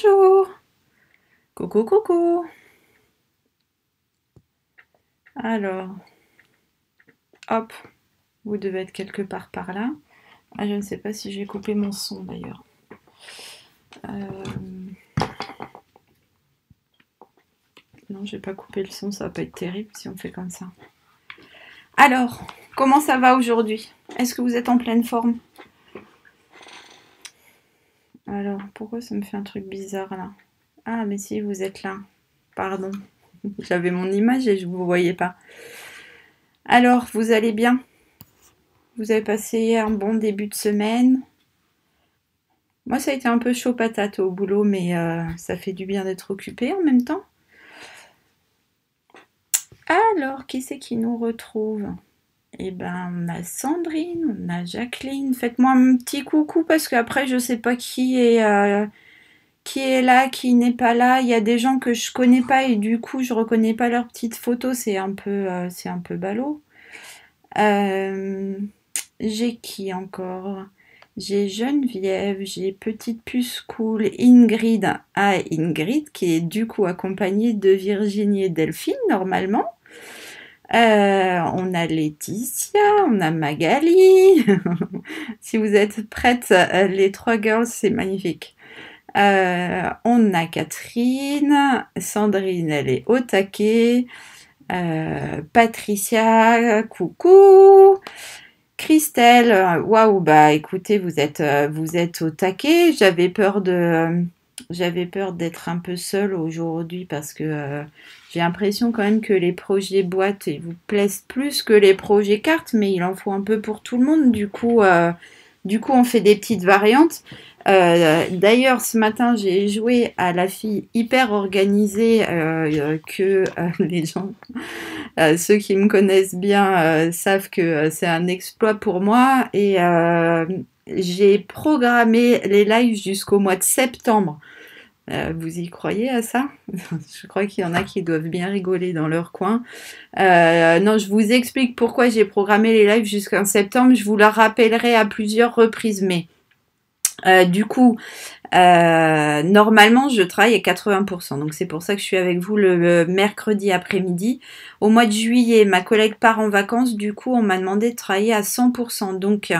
Bonjour. Coucou, coucou. Alors, hop, vous devez être quelque part par là. Ah, je ne sais pas si j'ai coupé mon son d'ailleurs. Non, j'ai pas coupé le son, ça va pas être terrible si on fait comme ça. Alors, comment ça va aujourd'hui? Est-ce que vous êtes en pleine forme? Alors, pourquoi ça me fait un truc bizarre là? Ah, mais si, vous êtes là. Pardon. J'avais mon image et je ne vous voyais pas. Alors, vous allez bien? Vous avez passé un bon début de semaine? Moi, ça a été un peu chaud patate au boulot, mais ça fait du bien d'être occupé en même temps. Alors, qui c'est qui nous retrouve? Eh ben, on a Sandrine, on a Jacqueline. Faites-moi un petit coucou parce qu'après, je sais pas qui est là, qui n'est pas là. Il y a des gens que je connais pas et du coup, je reconnais pas leurs petites photos. C'est un peu ballot. J'ai qui encore? J'ai Geneviève, j'ai Petite Puce Cool, Ingrid. Ah, Ingrid qui est du coup accompagnée de Virginie et Delphine normalement. On a Laetitia, on a Magali. Si vous êtes prêtes, les trois girls, c'est magnifique. On a Catherine, Sandrine, elle est au taquet. Patricia, coucou. Christelle, waouh, bah écoutez, vous êtes au taquet. J'avais peur d'être un peu seule aujourd'hui parce que j'ai l'impression quand même que les projets boîtes ils vous plaisent plus que les projets cartes, mais il en faut un peu pour tout le monde. Du coup, on fait des petites variantes. D'ailleurs, ce matin, j'ai joué à la fille hyper organisée que les gens ceux qui me connaissent bien savent que c'est un exploit pour moi et j'ai programmé les lives jusqu'au mois de septembre. Vous y croyez à ça? Je crois qu'il y en a qui doivent bien rigoler dans leur coin. Non, je vous explique pourquoi j'ai programmé les lives jusqu'en septembre. Je vous la rappellerai à plusieurs reprises, mais du coup, normalement, je travaille à 80%, donc c'est pour ça que je suis avec vous le mercredi après-midi. Au mois de juillet, ma collègue part en vacances, du coup, on m'a demandé de travailler à 100%. Donc,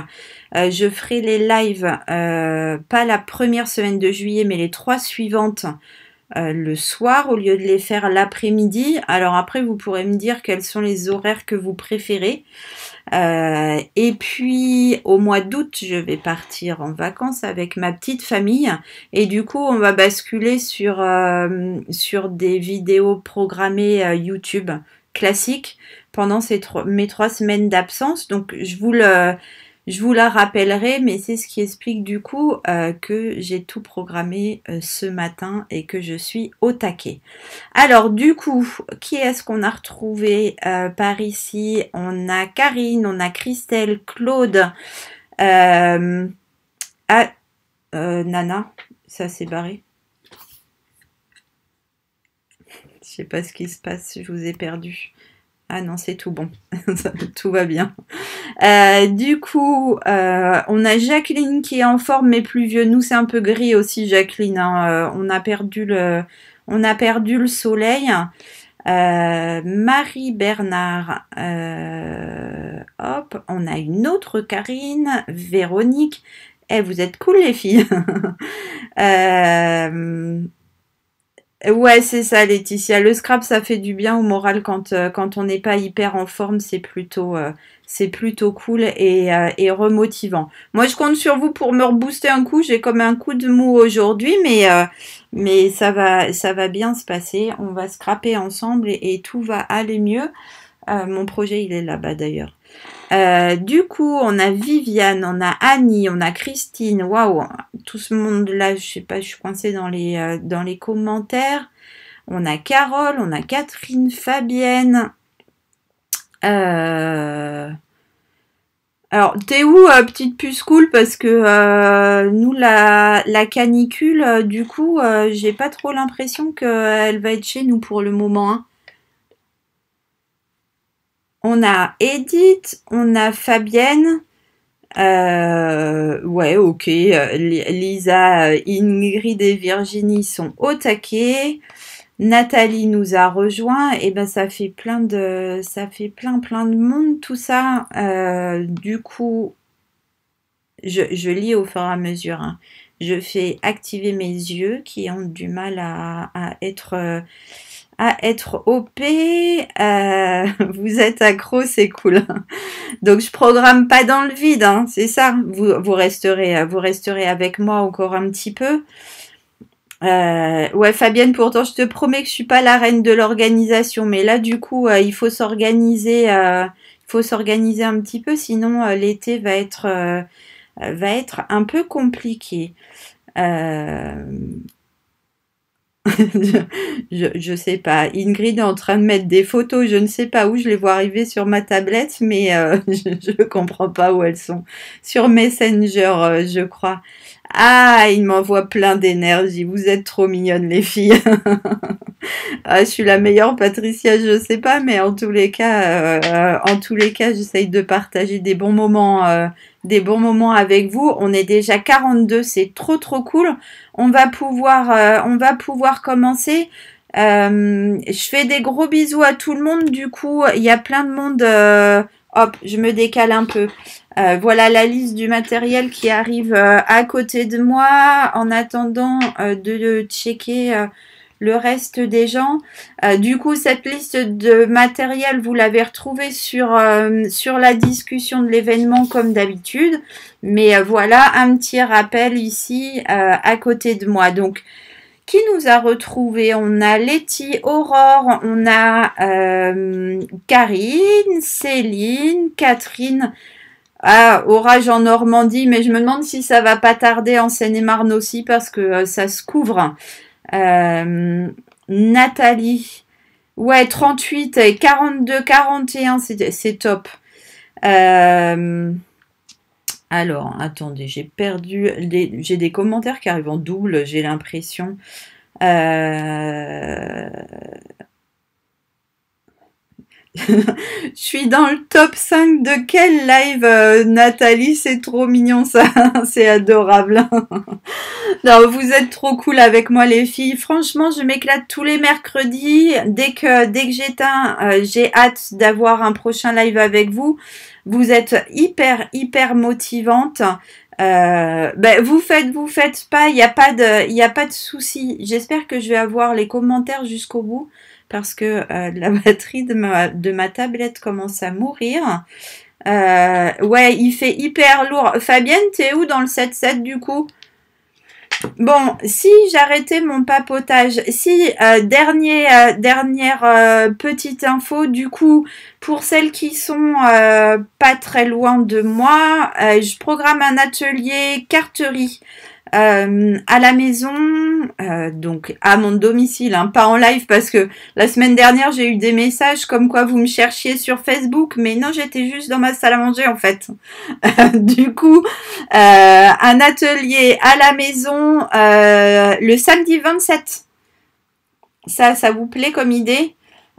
je ferai les lives, pas la première semaine de juillet, mais les 3 suivantes le soir au lieu de les faire l'après-midi. Alors après, vous pourrez me dire quels sont les horaires que vous préférez. Et puis au mois d'août, je vais partir en vacances avec ma petite famille et du coup, on va basculer sur des vidéos programmées YouTube classiques pendant mes 3 semaines d'absence. Donc je vous la rappellerai, mais c'est ce qui explique du coup que j'ai tout programmé ce matin et que je suis au taquet. Alors du coup, qui est-ce qu'on a retrouvé par ici? On a Karine, on a Christelle, Claude, euh, ah, Nana, ça s'est barré. Je sais pas ce qui se passe, je vous ai perdu. Ah non, c'est tout bon, tout va bien. Du coup, on a Jacqueline qui est en forme mais plus vieux. Nous, c'est un peu gris aussi, Jacqueline. Hein. On a perdu le soleil. Marie Bernard, hop, on a une autre Karine, Véronique. Eh, vous êtes cool les filles. euh, Ouais, c'est ça, Laetitia. Le scrap, ça fait du bien au moral quand on n'est pas hyper en forme. C'est plutôt cool et remotivant. Moi, je compte sur vous pour me rebooster un coup. J'ai comme un coup de mou aujourd'hui, mais ça va bien se passer. On va scraper ensemble et tout va aller mieux. Mon projet, il est là-bas d'ailleurs. Du coup, on a Viviane, on a Annie, on a Christine. Waouh, tout ce monde-là, je sais pas, je suis coincée dans les commentaires. On a Carole, on a Catherine, Fabienne. Alors, t'es où, petite puce cool? Parce que nous, la canicule, du coup, j'ai pas trop l'impression qu'elle va être chez nous pour le moment. Hein. On a Edith, on a Fabienne. Ouais, ok. Lisa, Ingrid et Virginie sont au taquet. Nathalie nous a rejoint. Et ben ça fait plein de monde tout ça. Du coup, je lis au fur et à mesure, hein. Je fais activer mes yeux qui ont du mal à être OP. Vous êtes accro, c'est cool. Donc je programme pas dans le vide, hein, c'est ça. Vous resterez avec moi encore un petit peu. Ouais, Fabienne, pourtant je te promets que je suis pas la reine de l'organisation, mais là du coup il faut s'organiser. Il faut s'organiser un petit peu, sinon l'été va être un peu compliqué. Euh, je sais pas. Ingrid est en train de mettre des photos, je ne sais pas où, je les vois arriver sur ma tablette, mais je ne comprends pas où elles sont. Sur Messenger, je crois. Ah, il m'envoie plein d'énergie. Vous êtes trop mignonnes, les filles. Ah, je suis la meilleure, Patricia, je sais pas, mais en tous les cas, j'essaye de partager des bons moments avec vous. On est déjà 42, c'est trop cool. On va pouvoir commencer. Je fais des gros bisous à tout le monde. Du coup, il y a plein de monde. Hop, je me décale un peu. Voilà la liste du matériel qui arrive à côté de moi en attendant de checker le reste des gens. Du coup, cette liste de matériel, vous l'avez retrouvée sur la discussion de l'événement comme d'habitude. Mais voilà, un petit rappel ici à côté de moi. Donc, qui nous a retrouvés? On a Letty, Aurore, on a Karine, Céline, Catherine. Ah, orage en Normandie, mais je me demande si ça va pas tarder en Seine-et-Marne aussi parce que ça se couvre. Nathalie. Ouais, 38 et 42, 41, c'est top. Alors, attendez, j'ai des commentaires qui arrivent en double, j'ai l'impression. Euh, Je suis dans le top 5 de quel live, Nathalie? C'est trop mignon ça, c'est adorable. Non, vous êtes trop cool avec moi les filles. Franchement, je m'éclate tous les mercredis. Dès que j'éteins, j'ai hâte d'avoir un prochain live avec vous. Vous êtes hyper motivante. Ben, vous faites pas, il y a pas de souci. J'espère que je vais avoir les commentaires jusqu'au bout parce que la batterie de ma tablette commence à mourir. Ouais, il fait hyper lourd. Fabienne, t'es où dans le 7-7 du coup? Bon, si j'arrêtais mon papotage, si dernière petite info, du coup, pour celles qui sont pas très loin de moi, je programme un atelier carterie à la maison, donc à mon domicile, hein, pas en live parce que la semaine dernière j'ai eu des messages comme quoi vous me cherchiez sur Facebook, mais non, j'étais juste dans ma salle à manger en fait. Du coup, un atelier à la maison le samedi 27. Ça vous plaît comme idée?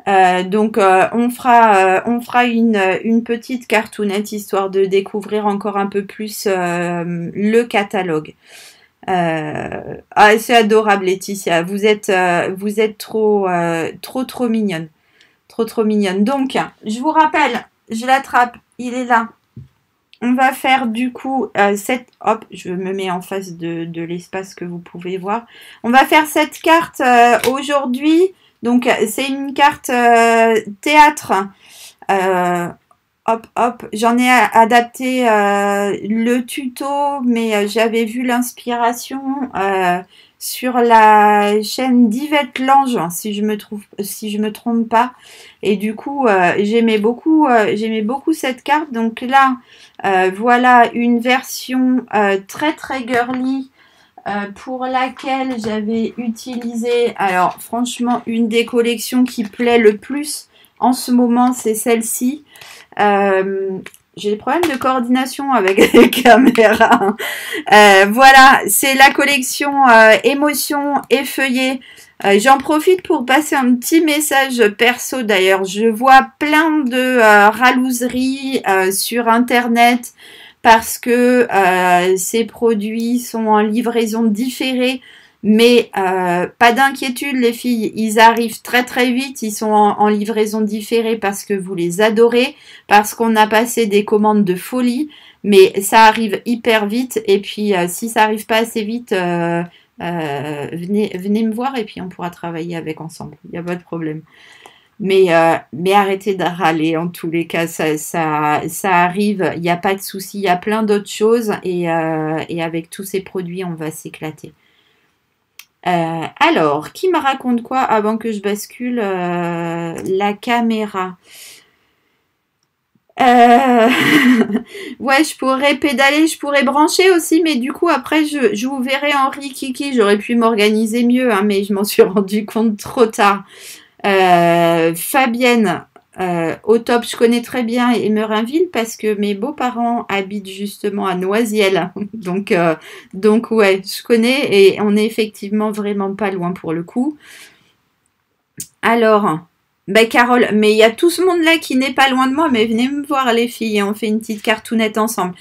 Donc on fera une petite cartoonette histoire de découvrir encore un peu plus le catalogue. C'est adorable Laetitia, vous êtes trop mignonne, trop mignonne. Donc je vous rappelle, je l'attrape, il est là. On va faire du coup hop, je me mets en face de l'espace que vous pouvez voir. On va faire cette carte aujourd'hui. Donc c'est une carte théâtre. Hop, j'en ai adapté le tuto, mais j'avais vu l'inspiration sur la chaîne d'Yvette Lange, si je me trompe pas. Et du coup, j'aimais beaucoup cette carte. Donc là, voilà une version très girly pour laquelle j'avais utilisé, alors franchement, une des collections qui plaît le plus en ce moment, c'est celle-ci. J'ai des problèmes de coordination avec les caméras. Voilà, c'est la collection Émotions effeuillées. J'en profite pour passer un petit message perso d'ailleurs. Je vois plein de ralouseries sur internet parce que ces produits sont en livraison différée. Mais pas d'inquiétude les filles, ils arrivent très très vite, ils sont en livraison différée parce que vous les adorez, parce qu'on a passé des commandes de folie, mais ça arrive hyper vite et puis si ça arrive pas assez vite, venez me voir et puis on pourra travailler avec ensemble, il n'y a pas de problème. Mais arrêtez de râler, en tous les cas, ça arrive, il n'y a pas de souci, il y a plein d'autres choses et avec tous ces produits, on va s'éclater. Alors, qui me raconte quoi avant que je bascule la caméra? Ouais, je pourrais pédaler, je pourrais brancher aussi, mais du coup, après, je vous verrai Henri, Kiki, j'aurais pu m'organiser mieux, hein, mais je m'en suis rendu compte trop tard. Fabienne, au top, je connais très bien Emerinville parce que mes beaux-parents habitent justement à Noisiel. Donc ouais, je connais et on est effectivement vraiment pas loin pour le coup. Alors, ben Carole, mais il y a tout ce monde-là qui n'est pas loin de moi, mais venez me voir les filles, on fait une petite cartoonette ensemble.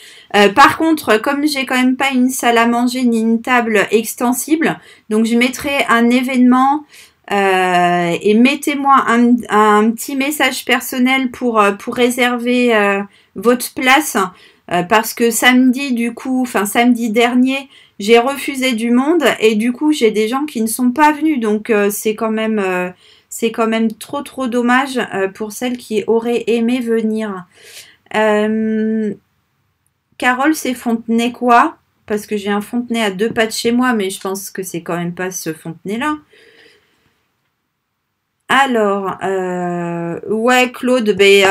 Par contre, comme j'ai quand même pas une salle à manger ni une table extensible, donc je mettrai un événement et mettez-moi un petit message personnel pour réserver votre place parce que samedi du coup, enfin samedi dernier, j'ai refusé du monde et du coup j'ai des gens qui ne sont pas venus donc c'est quand même trop dommage pour celles qui auraient aimé venir. Carole, c'est Fontenay quoi? Parce que j'ai un Fontenay à 2 pas de chez moi, mais je pense que c'est quand même pas ce Fontenay-là. Alors, ouais, Claude, ben,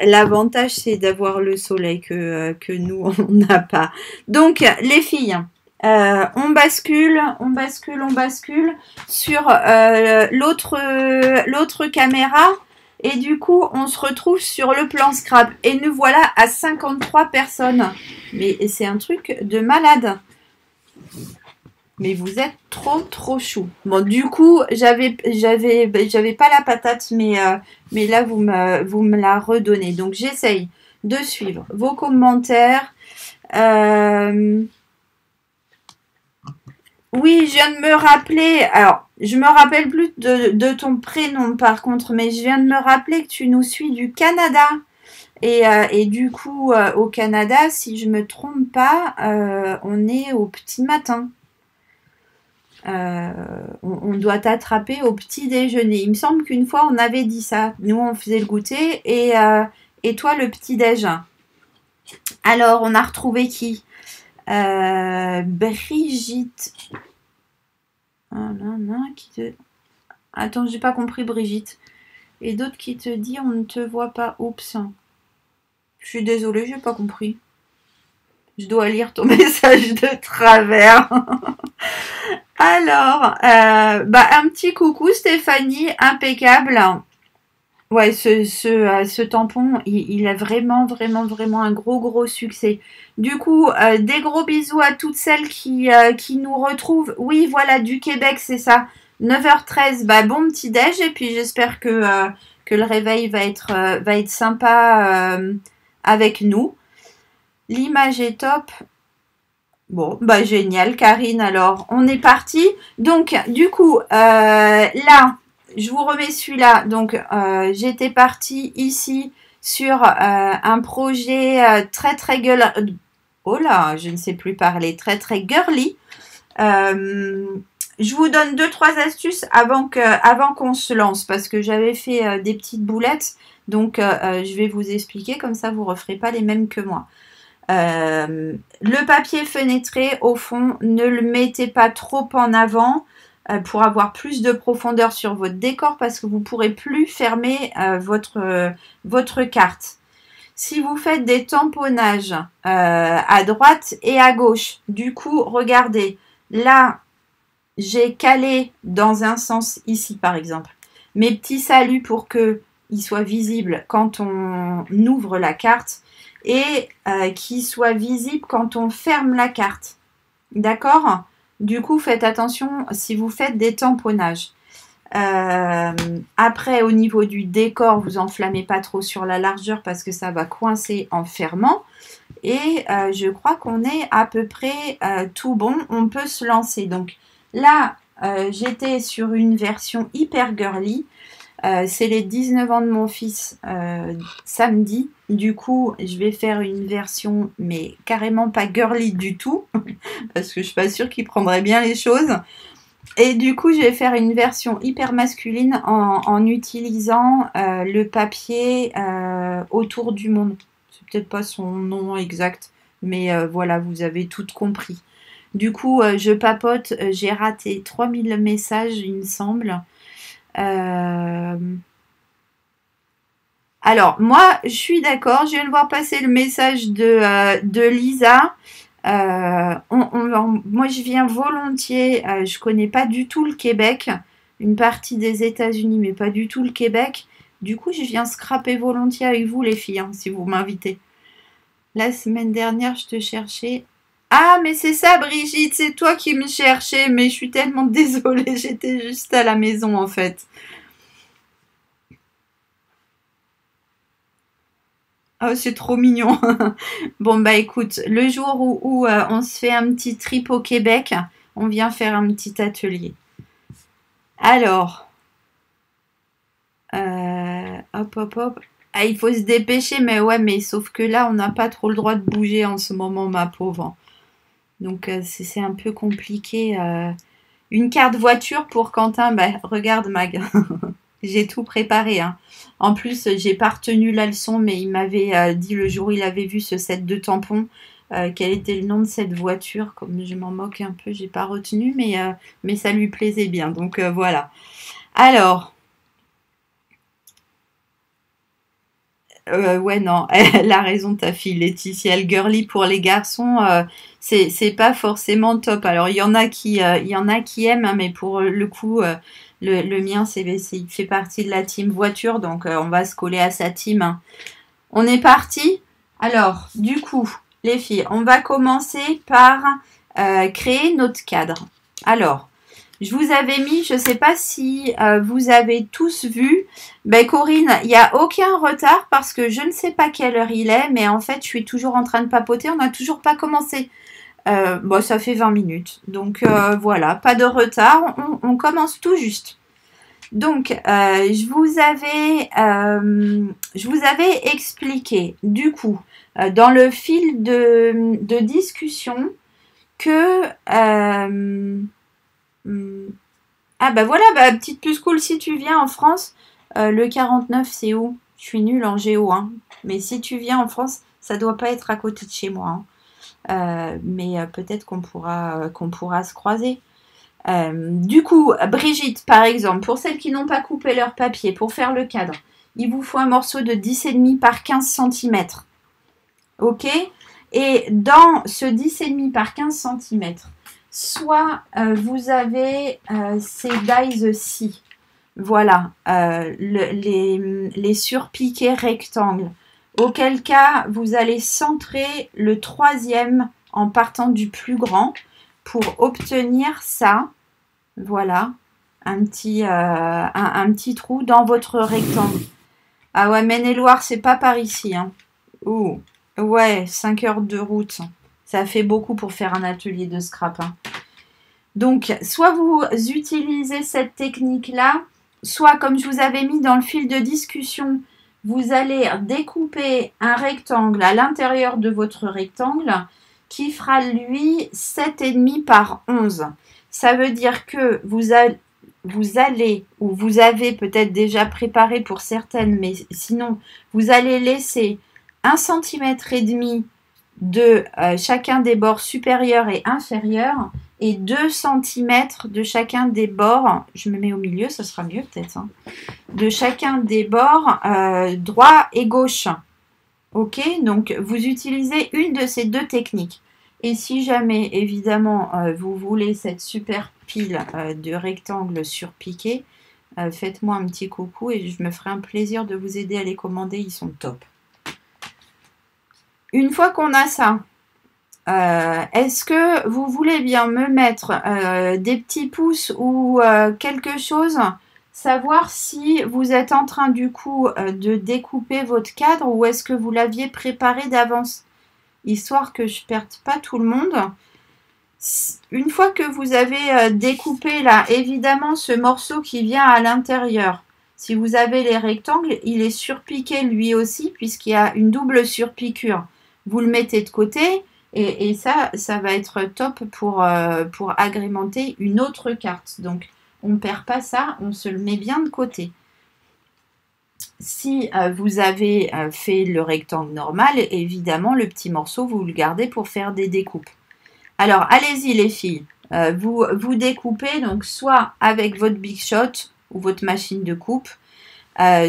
l'avantage c'est d'avoir le soleil que nous on n'a pas. Donc, les filles, on bascule sur l'autre caméra et du coup on se retrouve sur le plan scrap et nous voilà à 53 personnes. Mais c'est un truc de malade. Mais vous êtes trop chou. Bon, du coup, j'avais pas la patate, mais là, vous me la redonnez. Donc, j'essaye de suivre vos commentaires. Oui, je viens de me rappeler. Alors, je me rappelle plus de ton prénom, par contre, mais je viens de me rappeler que tu nous suis du Canada. Et du coup, au Canada, si je me trompe pas, on est au petit matin. On doit t'attraper au petit déjeuner. Il me semble qu'une fois on avait dit ça. Nous on faisait le goûter et toi le petit déj. Alors on a retrouvé qui? Brigitte. Ah, qui te... Attends, j'ai pas compris Brigitte. Et d'autres qui te dit on ne te voit pas. Oups. Je suis désolée, j'ai pas compris. Je dois lire ton message de travers. Alors, un petit coucou Stéphanie, impeccable. Ouais, ce tampon, il a vraiment un gros succès. Du coup, des gros bisous à toutes celles qui nous retrouvent. Oui, voilà, du Québec, c'est ça. 9h13, bon petit déj. Et puis j'espère que le réveil va être sympa avec nous. L'image est top. Bon, génial, Karine, alors, on est parti. Donc, du coup, là, je vous remets celui-là. Donc, j'étais partie ici sur un projet très girly. Oh là, je ne sais plus parler. Très girly. Je vous donne 2-3 astuces avant qu'on se lance parce que j'avais fait des petites boulettes. Donc, je vais vous expliquer. Comme ça, vous ne referez pas les mêmes que moi. Le papier fenêtré, au fond, ne le mettez pas trop en avant pour avoir plus de profondeur sur votre décor parce que vous ne pourrez plus fermer votre carte. Si vous faites des tamponnages à droite et à gauche, du coup, regardez, là, j'ai calé dans un sens ici, par exemple, mes petits saluts pour qu'ils soient visibles quand on ouvre la carte et qui soit visible quand on ferme la carte. D'accord? Du coup, faites attention si vous faites des tamponnages. Après, au niveau du décor, vous enflammez pas trop sur la largeur parce que ça va coincer en fermant. Et je crois qu'on est à peu près tout bon. On peut se lancer. Donc là, j'étais sur une version hyper girly. C'est les 19 ans de mon fils samedi. Du coup, je vais faire une version, mais carrément pas girly du tout, parce que je suis pas sûre qu'il prendrait bien les choses. Et du coup, je vais faire une version hyper masculine en utilisant le papier autour du monde. C'est peut-être pas son nom exact, mais voilà, vous avez tout compris. Du coup, je papote, j'ai raté 3000 messages, il me semble. Alors, moi, je suis d'accord. Je viens de voir passer le message de Lisa. Moi, je viens volontiers. Je connais pas du tout le Québec. Une partie des États-Unis, mais pas du tout le Québec. Du coup, je viens scraper volontiers avec vous, les filles, hein, si vous m'invitez. La semaine dernière, je te cherchais. Ah, mais c'est ça, Brigitte, c'est toi qui me cherchais. Mais je suis tellement désolée, j'étais juste à la maison, en fait. Oh, c'est trop mignon. Bon, bah écoute, le jour où on se fait un petit trip au Québec, on vient faire un petit atelier. Alors, hop, hop, hop. Ah, il faut se dépêcher, mais ouais, mais sauf que là, on n'a pas trop le droit de bouger en ce moment, ma pauvre. Donc, c'est un peu compliqué. Une carte voiture pour Quentin, bah regarde, Mag. J'ai tout préparé, hein. En plus, j'ai pas retenu la leçon, mais il m'avait dit le jour où il avait vu ce set de tampons, quel était le nom de cette voiture. Comme je m'en moque un peu, j'ai pas retenu, mais ça lui plaisait bien. Donc voilà. Alors, ouais, non, elle a raison, ta fille Laetitia. Le girly pour les garçons, c'est pas forcément top. Alors, il y en a qui aiment, hein, mais pour le coup, le mien, il fait partie de la team voiture, donc on va se coller à sa team, hein. On est parti. Alors, du coup, les filles, on va commencer par créer notre cadre. Alors, je vous avais mis, je ne sais pas si vous avez tous vu. Ben Corinne, il n'y a aucun retard parce que je ne sais pas quelle heure il est, mais en fait, je suis toujours en train de papoter. On n'a toujours pas commencé. Bon, ça fait 20 minutes. Donc voilà, pas de retard. On commence tout juste. Donc, je vous avais expliqué, du coup, dans le fil de discussion, que ah bah voilà, bah, petite puce cool, si tu viens en France, le 49 c'est où? Je suis nulle en géo, hein. Mais si tu viens en France, ça doit pas être à côté de chez moi, hein. Mais peut-être qu'on pourra se croiser. Du coup, Brigitte, par exemple, pour celles qui n'ont pas coupé leur papier, pour faire le cadre, il vous faut un morceau de 10,5 par 15 cm. Ok? Et dans ce 10,5 par 15 cm, soit vous avez ces dies-ci, voilà, les surpiqués rectangles, auquel cas vous allez centrer le troisième en partant du plus grand pour obtenir ça, voilà, un petit trou dans votre rectangle. Ah ouais, Maine-et-Loire, c'est pas par ici, hein. Ouh, ouais, 5 heures de route. Ça fait beaucoup pour faire un atelier de scrap, hein. Donc, soit vous utilisez cette technique-là, soit comme je vous avais mis dans le fil de discussion, vous allez découper un rectangle à l'intérieur de votre rectangle qui fera, lui, 7,5 par 11. Ça veut dire que vous allez, ou vous avez peut-être déjà préparé pour certaines, mais sinon, vous allez laisser 1,5 cm de chacun des bords supérieurs et inférieurs et 2 cm de chacun des bords, je me mets au milieu, ça sera mieux peut-être, hein, de chacun des bords droit et gauche. Ok, donc vous utilisez une de ces deux techniques. Et si jamais, évidemment, vous voulez cette super pile de rectangles surpiqués, faites-moi un petit coucou et je me ferai un plaisir de vous aider à les commander, ils sont top. Une fois qu'on a ça, est-ce que vous voulez bien me mettre des petits pouces ou quelque chose, savoir si vous êtes en train du coup de découper votre cadre ou est-ce que vous l'aviez préparé d'avance? histoire que je perde pas tout le monde. Une fois que vous avez découpé là, évidemment, ce morceau qui vient à l'intérieur, si vous avez les rectangles, il est surpiqué lui aussi, puisqu'il y a une double surpiqûre. Vous le mettez de côté, et ça va être top pour agrémenter une autre carte. Donc, on ne perd pas ça, on se le met bien de côté. Si vous avez fait le rectangle normal, évidemment, le petit morceau, vous le gardez pour faire des découpes. Alors, allez-y les filles, vous découpez donc soit avec votre Big Shot ou votre machine de coupe,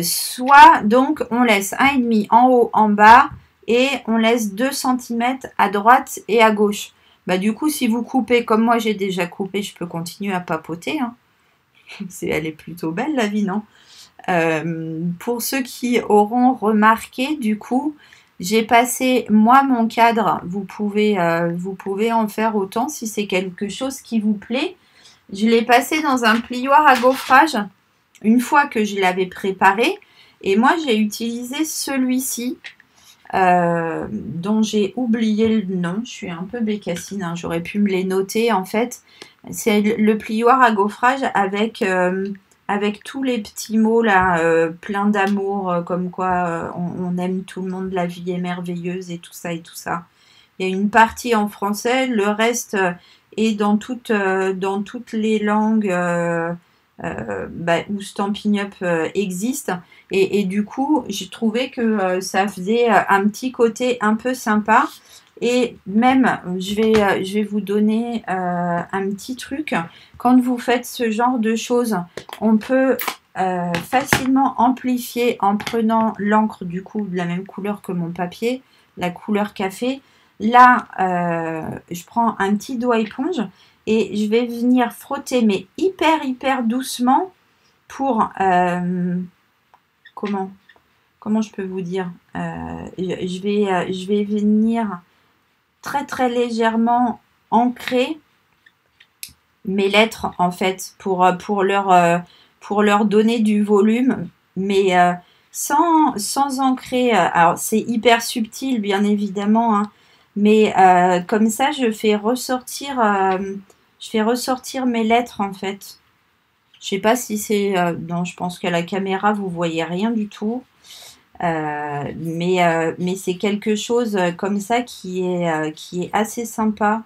soit donc on laisse 1,5 en haut, en bas et on laisse 2 cm à droite et à gauche. Bah, du coup, si vous coupez comme moi j'ai déjà coupé, je peux continuer à papoter. Hein. Elle est plutôt belle la vie, non? Pour ceux qui auront remarqué, du coup, j'ai passé, moi, mon cadre, vous pouvez en faire autant si c'est quelque chose qui vous plaît. Je l'ai passé dans un plioir à gaufrage une fois que je l'avais préparé. Et moi, j'ai utilisé celui-ci, dont j'ai oublié le nom. Je suis un peu bécassine, hein, j'aurais pu me les noter, en fait. C'est le plioir à gaufrage avec tous les petits mots là, plein d'amour, comme quoi on aime tout le monde, la vie est merveilleuse et tout ça et tout ça. Il y a une partie en français, le reste est dans toutes les langues où Stampin' Up existe. Et du coup, j'ai trouvé que ça faisait un petit côté un peu sympa. Et même, je vais vous donner un petit truc. Quand vous faites ce genre de choses, on peut facilement amplifier en prenant l'encre du coup de la même couleur que mon papier, la couleur café. Là, je prends un petit doigt éponge et je vais venir frotter, mais hyper doucement pour... comment je peux vous dire je vais venir très légèrement ancrer mes lettres en fait pour leur donner du volume, mais sans ancrer. Alors c'est hyper subtil bien évidemment, hein, mais comme ça je fais ressortir mes lettres en fait. Je sais pas si c'est... non, je pense qu'à la caméra vous voyez rien du tout. Mais c'est quelque chose comme ça qui est assez sympa.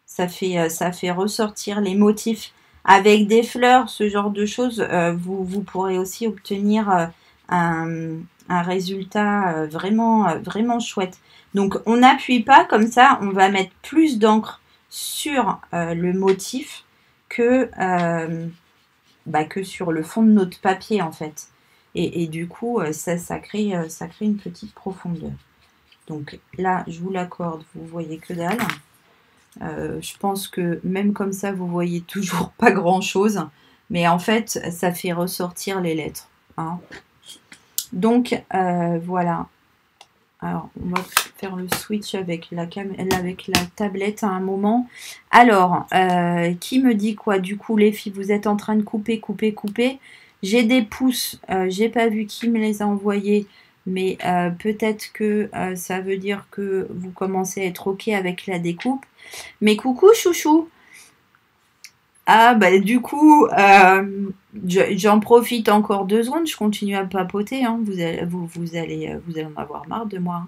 Ça fait ressortir les motifs. Avec des fleurs, ce genre de choses, vous pourrez aussi obtenir un résultat vraiment chouette. Donc on n'appuie pas comme ça, on va mettre plus d'encre sur le motif que sur le fond de notre papier en fait. Et du coup, ça crée une petite profondeur. Donc là, je vous l'accorde, vous voyez que dalle. Je pense que même comme ça, vous voyez toujours pas grand-chose. Mais en fait, ça fait ressortir les lettres. Hein. Donc, voilà. Alors, on va faire le switch avec la tablette à un moment. Alors, qui me dit quoi? Du coup, les filles, vous êtes en train de couper. J'ai des pouces. J'ai pas vu qui me les a envoyés. Mais peut-être que ça veut dire que vous commencez à être OK avec la découpe. Mais coucou, chouchou! Ah, bah du coup, j'en profite encore 2 secondes, je continue à papoter, hein. Vous allez en avoir marre de moi. Hein.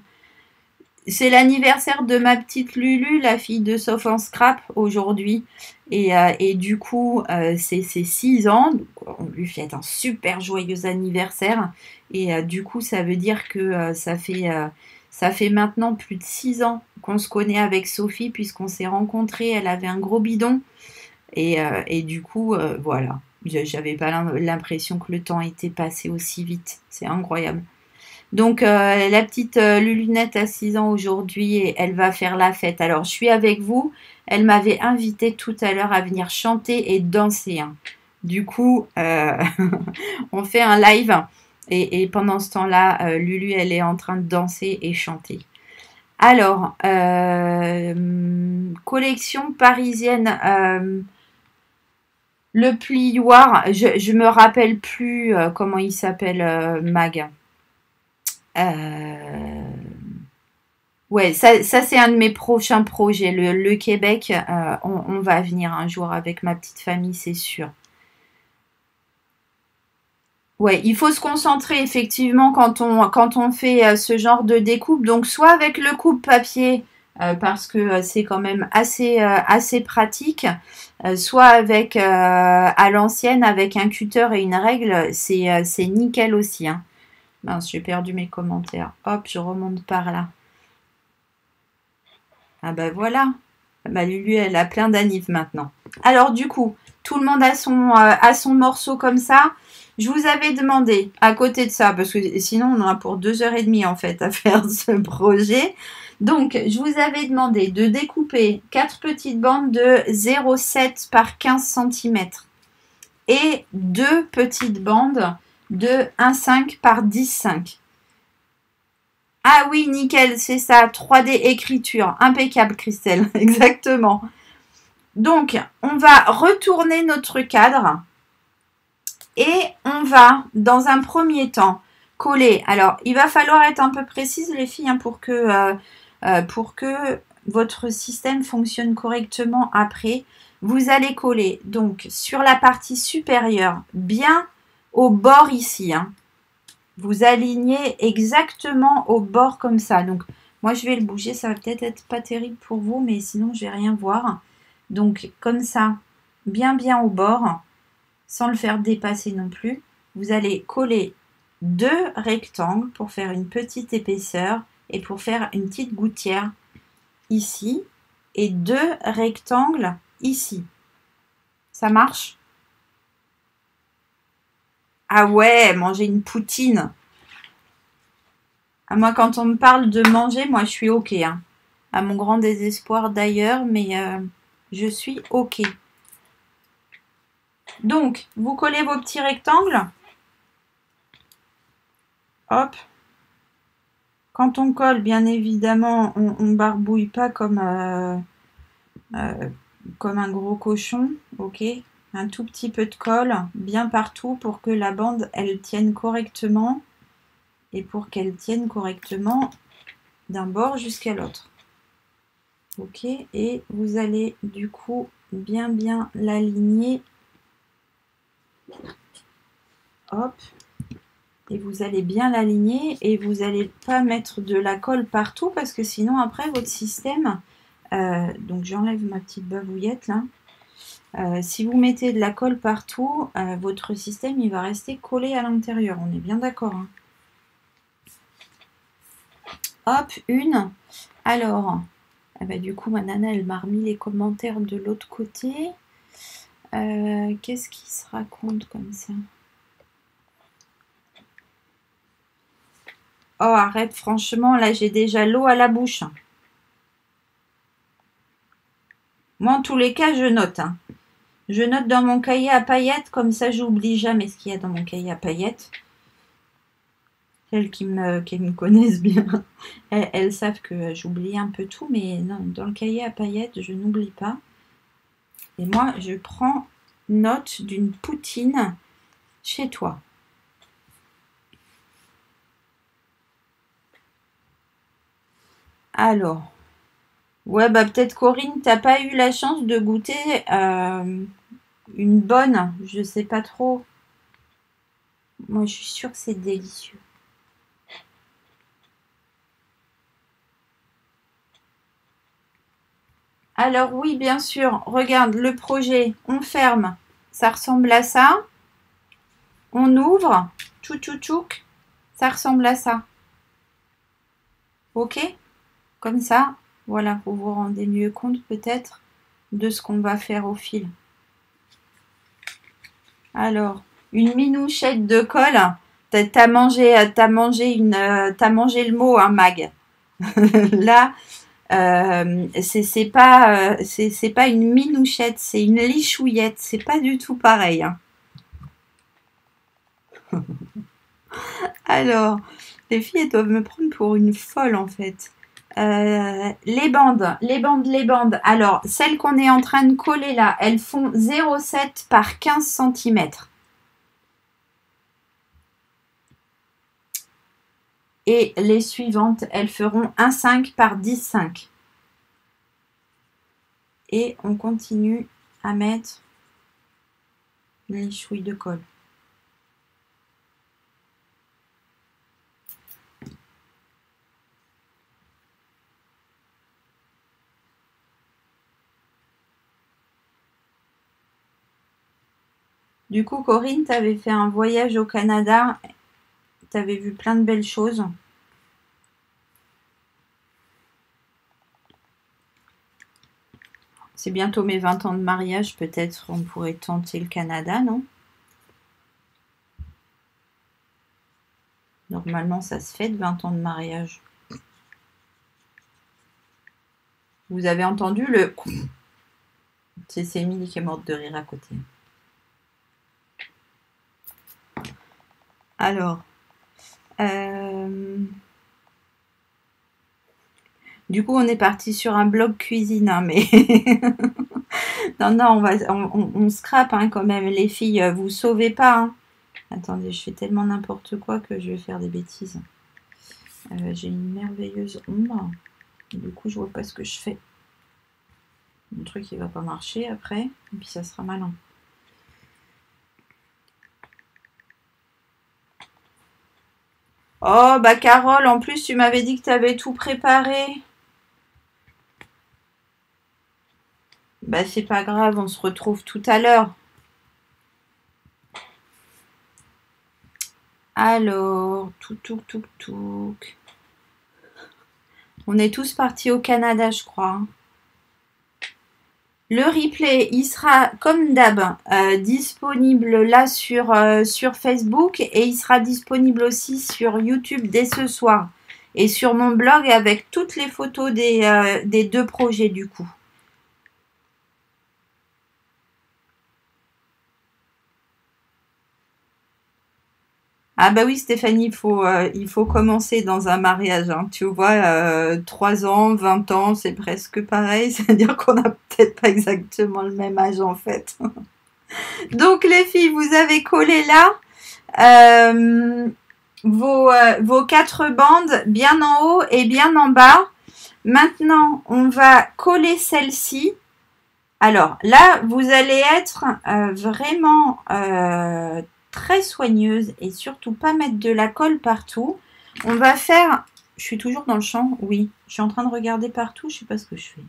C'est l'anniversaire de ma petite Lulu, la fille de Sauf en Scrap, aujourd'hui. Et du coup, c'est ses 6 ans. Donc, on lui fait un super joyeux anniversaire. Et du coup, ça veut dire que ça fait maintenant plus de 6 ans qu'on se connaît avec Sophie, puisqu'on s'est rencontrés. Elle avait un gros bidon. Et du coup, voilà. J'avais pas l'impression que le temps était passé aussi vite. C'est incroyable. Donc, la petite Lulunette a 6 ans aujourd'hui et elle va faire la fête. Alors, je suis avec vous. Elle m'avait invité tout à l'heure à venir chanter et danser. Hein. Du coup, on fait un live. Et pendant ce temps-là, Lulu, elle est en train de danser et chanter. Alors, collection parisienne... le plioir, je me rappelle plus comment il s'appelle, Mag. Ouais, ça c'est un de mes prochains projets. Le Québec, on va venir un jour avec ma petite famille, c'est sûr. Ouais, il faut se concentrer effectivement quand on fait ce genre de découpe. Donc soit avec le coupe-papier, parce que c'est quand même assez pratique, soit avec à l'ancienne avec un cutter et une règle, c'est nickel aussi, hein. Mince, j'ai perdu mes commentaires. Hop, je remonte par là. Ah ben voilà. Bah, Lulu, elle a plein d'annives maintenant. Alors du coup, tout le monde a son morceau comme ça. Je vous avais demandé, à côté de ça, parce que sinon on en a pour 2 h 30 en fait à faire ce projet. Donc, je vous avais demandé de découper 4 petites bandes de 0,7 par 15 cm et 2 petites bandes de 1,5 par 10,5. Ah oui, nickel, c'est ça, 3D écriture, impeccable Christelle, exactement. Donc, on va retourner notre cadre et on va, dans un premier temps, coller. Alors, il va falloir être un peu précise, les filles, hein, pour que votre système fonctionne correctement après. Vous allez coller donc sur la partie supérieure, bien au bord ici, hein. Vous alignez exactement au bord comme ça. Donc, moi, je vais le bouger. Ça va peut-être être pas terrible pour vous, mais sinon, je vais rien voir. Donc, comme ça, bien au bord, sans le faire dépasser non plus. Vous allez coller 2 rectangles pour faire une petite épaisseur et pour faire une petite gouttière ici et 2 rectangles ici. Ça marche? Ah ouais, manger une poutine. Ah, moi, quand on me parle de manger, moi, je suis OK, hein. À mon grand désespoir d'ailleurs, mais je suis OK. Donc, vous collez vos petits rectangles. Hop. Quand on colle, bien évidemment, on ne barbouille pas comme un gros cochon. OK. Un tout petit peu de colle, bien partout, pour que la bande, elle tienne correctement. Et pour qu'elle tienne correctement d'un bord jusqu'à l'autre. Ok, et vous allez du coup bien l'aligner. Hop, et vous allez bien l'aligner et vous n'allez pas mettre de la colle partout parce que sinon après votre système, donc j'enlève ma petite bavouillette là. Si vous mettez de la colle partout, votre système il va rester collé à l'intérieur. On est bien d'accord, hein. Hop, une. Alors, du coup, ma nana, elle m'a remis les commentaires de l'autre côté. Qu'est-ce qui se raconte comme ça? Oh, arrête, franchement, là, j'ai déjà l'eau à la bouche. Moi, en tous les cas, je note, hein. Je note dans mon cahier à paillettes, comme ça, j'oublie jamais ce qu'il y a dans mon cahier à paillettes. Celles qui me connaissent bien, elles savent que j'oublie un peu tout, mais non, dans le cahier à paillettes, je n'oublie pas. Et moi, je prends note d'une poutine chez toi. Alors, ouais, peut-être Corinne, t'as pas eu la chance de goûter une bonne, je sais pas trop. Moi, je suis sûre que c'est délicieux. Alors oui, bien sûr, regarde le projet, on ferme, ça ressemble à ça. On ouvre, tchouk, ça ressemble à ça. Ok? Comme ça, voilà, vous vous rendez mieux compte peut-être de ce qu'on va faire au fil. Alors, une minouchette de colle. T'as mangé le mot, hein, Mag. Là, c'est pas une minouchette, c'est une lichouillette. C'est pas du tout pareil, hein. Alors, les filles, elles doivent me prendre pour une folle en fait. Les bandes. Alors, celles qu'on est en train de coller là, elles font 0,7 par 15 cm. Et les suivantes, elles feront un 5 par 10, 5. Et on continue à mettre les chouilles de colle. Du coup, Corinne, tu avais fait un voyage au Canada. Tu avais vu plein de belles choses. C'est bientôt mes 20 ans de mariage. Peut-être on pourrait tenter le Canada, non? Normalement, ça se fait de 20 ans de mariage. Vous avez entendu le... C'est Émilie qui est morte de rire à côté. Alors, du coup, on est parti sur un blog cuisine, hein, mais non, on scrape hein, quand même, les filles, vous sauvez pas. Hein. Attendez, je fais tellement n'importe quoi que je vais faire des bêtises. J'ai une merveilleuse ombre. Du coup, je vois pas ce que je fais. Mon truc, il va pas marcher après, et puis ça sera malin. Oh, bah Carole, en plus, tu m'avais dit que tu avais tout préparé. Bah, c'est pas grave, on se retrouve tout à l'heure. Alors, tout. On est tous partis au Canada, je crois. Le replay, il sera comme d'hab disponible là sur Facebook et il sera disponible aussi sur YouTube dès ce soir et sur mon blog avec toutes les photos des deux projets du coup. Ah bah oui Stéphanie, il faut commencer dans un mariage. Hein. Tu vois, 3 ans, 20 ans, c'est presque pareil. C'est-à-dire qu'on n'a peut-être pas exactement le même âge en fait. Donc les filles, vous avez collé là vos 4 bandes bien en haut et bien en bas. Maintenant, on va coller celle-ci. Alors là, vous allez être vraiment très soigneuse et surtout pas mettre de la colle partout. On va faire... Je suis toujours dans le champ, oui. Je suis en train de regarder partout, je sais pas ce que je fais.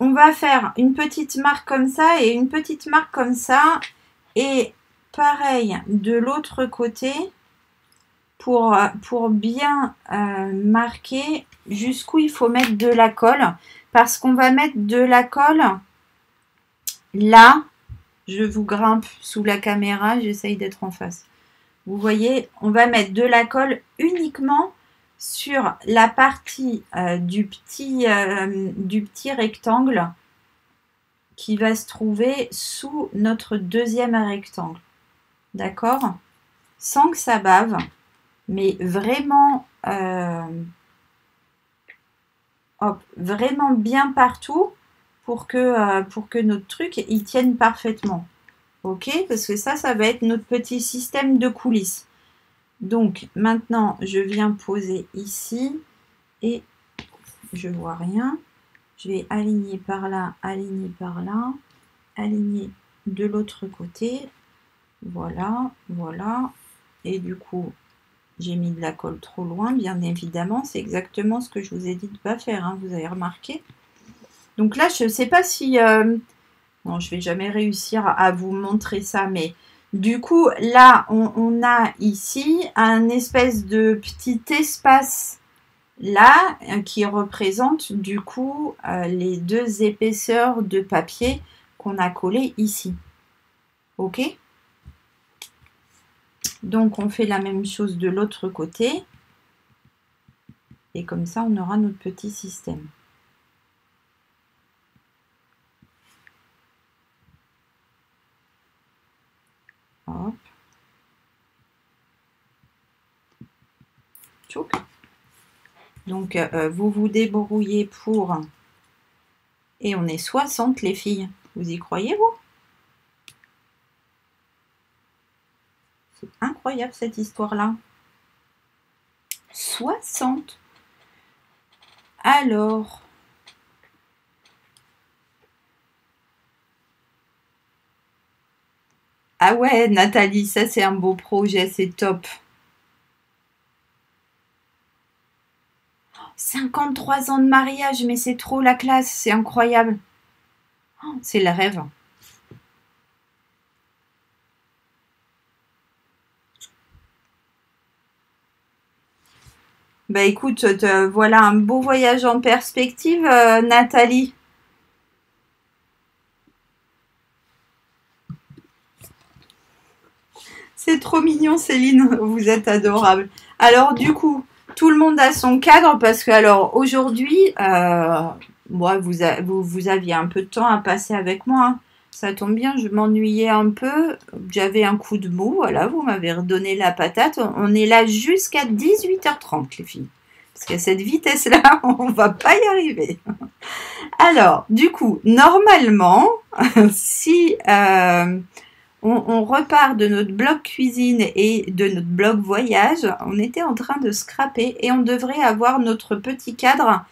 On va faire une petite marque comme ça et une petite marque comme ça. Et pareil, de l'autre côté, pour bien marquer jusqu'où il faut mettre de la colle. Parce qu'on va mettre de la colle là. Je vous grimpe sous la caméra, j'essaye d'être en face. Vous voyez, on va mettre de la colle uniquement sur la partie du petit rectangle qui va se trouver sous notre deuxième rectangle. D'accord? Sans que ça bave, mais vraiment, vraiment bien partout pour que notre truc il tienne parfaitement. Ok, parce que ça va être notre petit système de coulisses. Donc maintenant, je viens poser ici et je vois rien. Je vais aligner par là, aligner de l'autre côté. Voilà, voilà. Et du coup, j'ai mis de la colle trop loin, bien évidemment. C'est exactement ce que je vous ai dit de ne pas faire, hein, vous avez remarqué. Donc là, je ne sais pas si... Bon, je ne vais jamais réussir à vous montrer ça, mais du coup, là, on a ici un espèce de petit espace là qui représente du coup les deux épaisseurs de papier qu'on a collé ici. Ok? Donc, on fait la même chose de l'autre côté. Et comme ça, on aura notre petit système. Hop. Tchouk. Donc, vous vous débrouillez pour... Et on est 60 les filles. Vous y croyez, vous? C'est incroyable cette histoire-là. 60. Alors, ah ouais, Nathalie, ça c'est un beau projet, c'est top. 53 ans de mariage, mais c'est trop la classe, c'est incroyable. Oh, c'est le rêve. Bah écoute, voilà un beau voyage en perspective, Nathalie. C'est trop mignon, Céline. Vous êtes adorable. Alors, du coup, tout le monde a son cadre parce que, alors, aujourd'hui, moi, vous aviez un peu de temps à passer avec moi, hein. Ça tombe bien, je m'ennuyais un peu. J'avais un coup de mou. Voilà, vous m'avez redonné la patate. On est là jusqu'à 18h30, les filles. Parce qu'à cette vitesse-là, on va pas y arriver. Alors, du coup, normalement, si on repart de notre bloc cuisine et de notre bloc voyage, on était en train de scraper et on devrait avoir notre petit cadre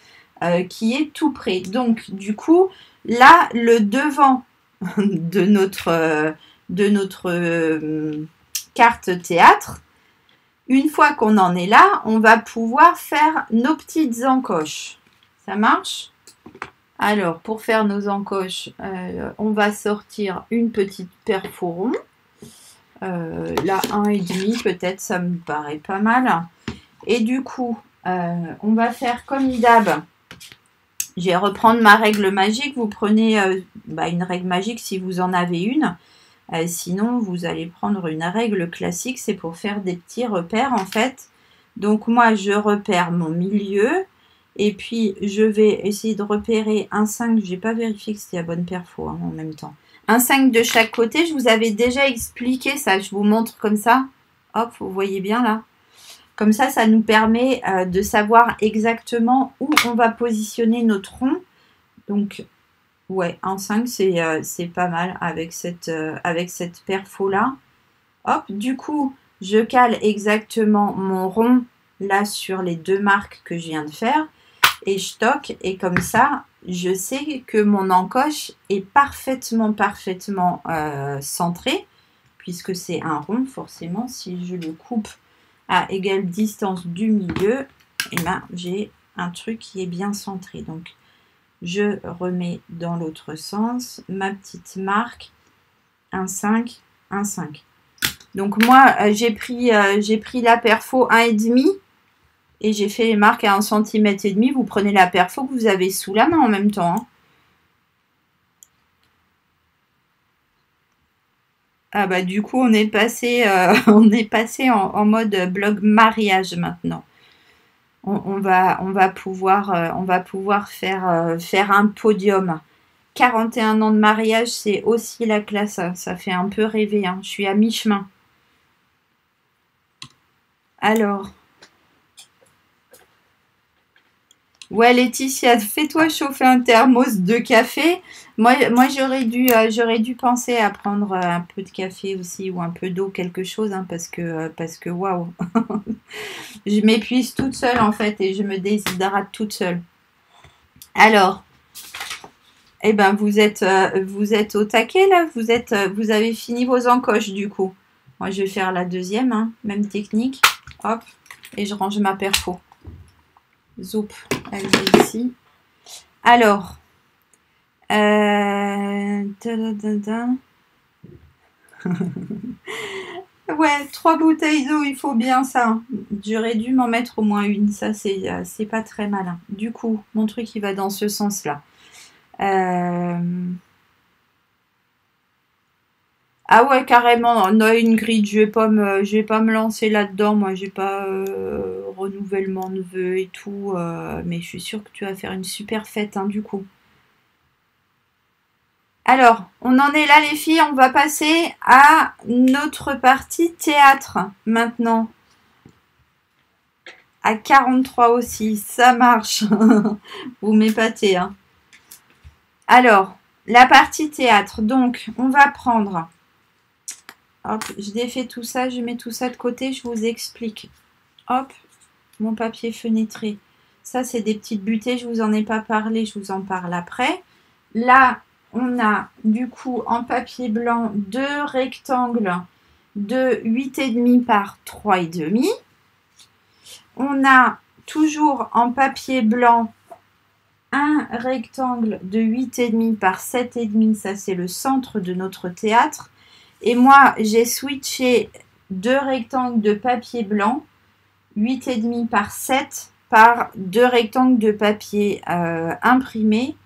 qui est tout prêt. Donc, du coup, là, le devant de notre carte théâtre, une fois qu'on en est là, on va pouvoir faire nos petites encoches. Ça marche ? Alors, pour faire nos encoches, on va sortir une petite perforon. Là, 1,5 peut-être, ça me paraît pas mal. Et du coup, on va faire comme d'hab. Je vais reprendre ma règle magique. Vous prenez une règle magique si vous en avez une. Sinon, vous allez prendre une règle classique. C'est pour faire des petits repères, en fait. Donc, moi, je repère mon milieu. Et puis, je vais essayer de repérer un 5. Je n'ai pas vérifié que c'était la bonne perfo en même temps. Un 5 de chaque côté. Je vous avais déjà expliqué ça. Je vous montre comme ça. Hop, vous voyez bien là. Comme ça nous permet de savoir exactement où on va positionner notre rond. Donc, ouais, un 5, c'est pas mal avec cette perfo là. Hop, du coup, je cale exactement mon rond là sur les deux marques que je viens de faire. Et je toque, et comme ça, je sais que mon encoche est parfaitement centré, puisque c'est un rond, forcément, si je le coupe à égale distance du milieu, et ben, j'ai un truc qui est bien centré. Donc, je remets dans l'autre sens ma petite marque, un 5, un 5. Donc, moi, j'ai pris la perfo 1,5. Et j'ai fait les marques à 1,5 cm. Vous prenez la perfo que vous avez sous la main en même temps. Hein. Ah bah du coup on est passé, en mode blog mariage maintenant. On va pouvoir faire un podium. 41 ans de mariage, c'est aussi la classe. Ça fait un peu rêver. Hein. Je suis à mi-chemin. Alors. Ouais, Laetitia, fais-toi chauffer un thermos de café. Moi j'aurais dû penser à prendre un peu de café aussi ou un peu d'eau, quelque chose, hein, parce que waouh, je m'épuise toute seule en fait et je me déshydrate toute seule. Alors, eh ben vous êtes au taquet là, vous avez fini vos encoches du coup. Moi je vais faire la deuxième, hein, même technique. Hop, et je range ma perfo. Zoup, elle est ici. Alors, ouais, 3 bouteilles d'eau, il faut bien ça. J'aurais dû m'en mettre au moins une. Ça, c'est pas très malin. Du coup, mon truc, il va dans ce sens-là. Ah ouais, carrément, non, une grille, je vais pas me lancer là-dedans. Moi, j'ai pas renouvellement de vœux et tout. Mais je suis sûre que tu vas faire une super fête, hein, du coup. Alors, on en est là les filles, on va passer à notre partie théâtre maintenant. À 43 aussi, ça marche. Vous m'épatez. Hein. Alors, la partie théâtre, donc on va prendre... Hop, je défais tout ça, je mets tout ça de côté, je vous explique. Hop, mon papier fenêtré. Ça, c'est des petites butées, je vous en ai pas parlé, je vous en parle après. Là, on a du coup en papier blanc 2 rectangles de 8,5 par 3,5. On a toujours en papier blanc un rectangle de 8,5 par 7,5, ça c'est le centre de notre théâtre. Et moi, j'ai switché 2 rectangles de papier blanc, 8,5 par 7 par 2 rectangles de papier imprimé,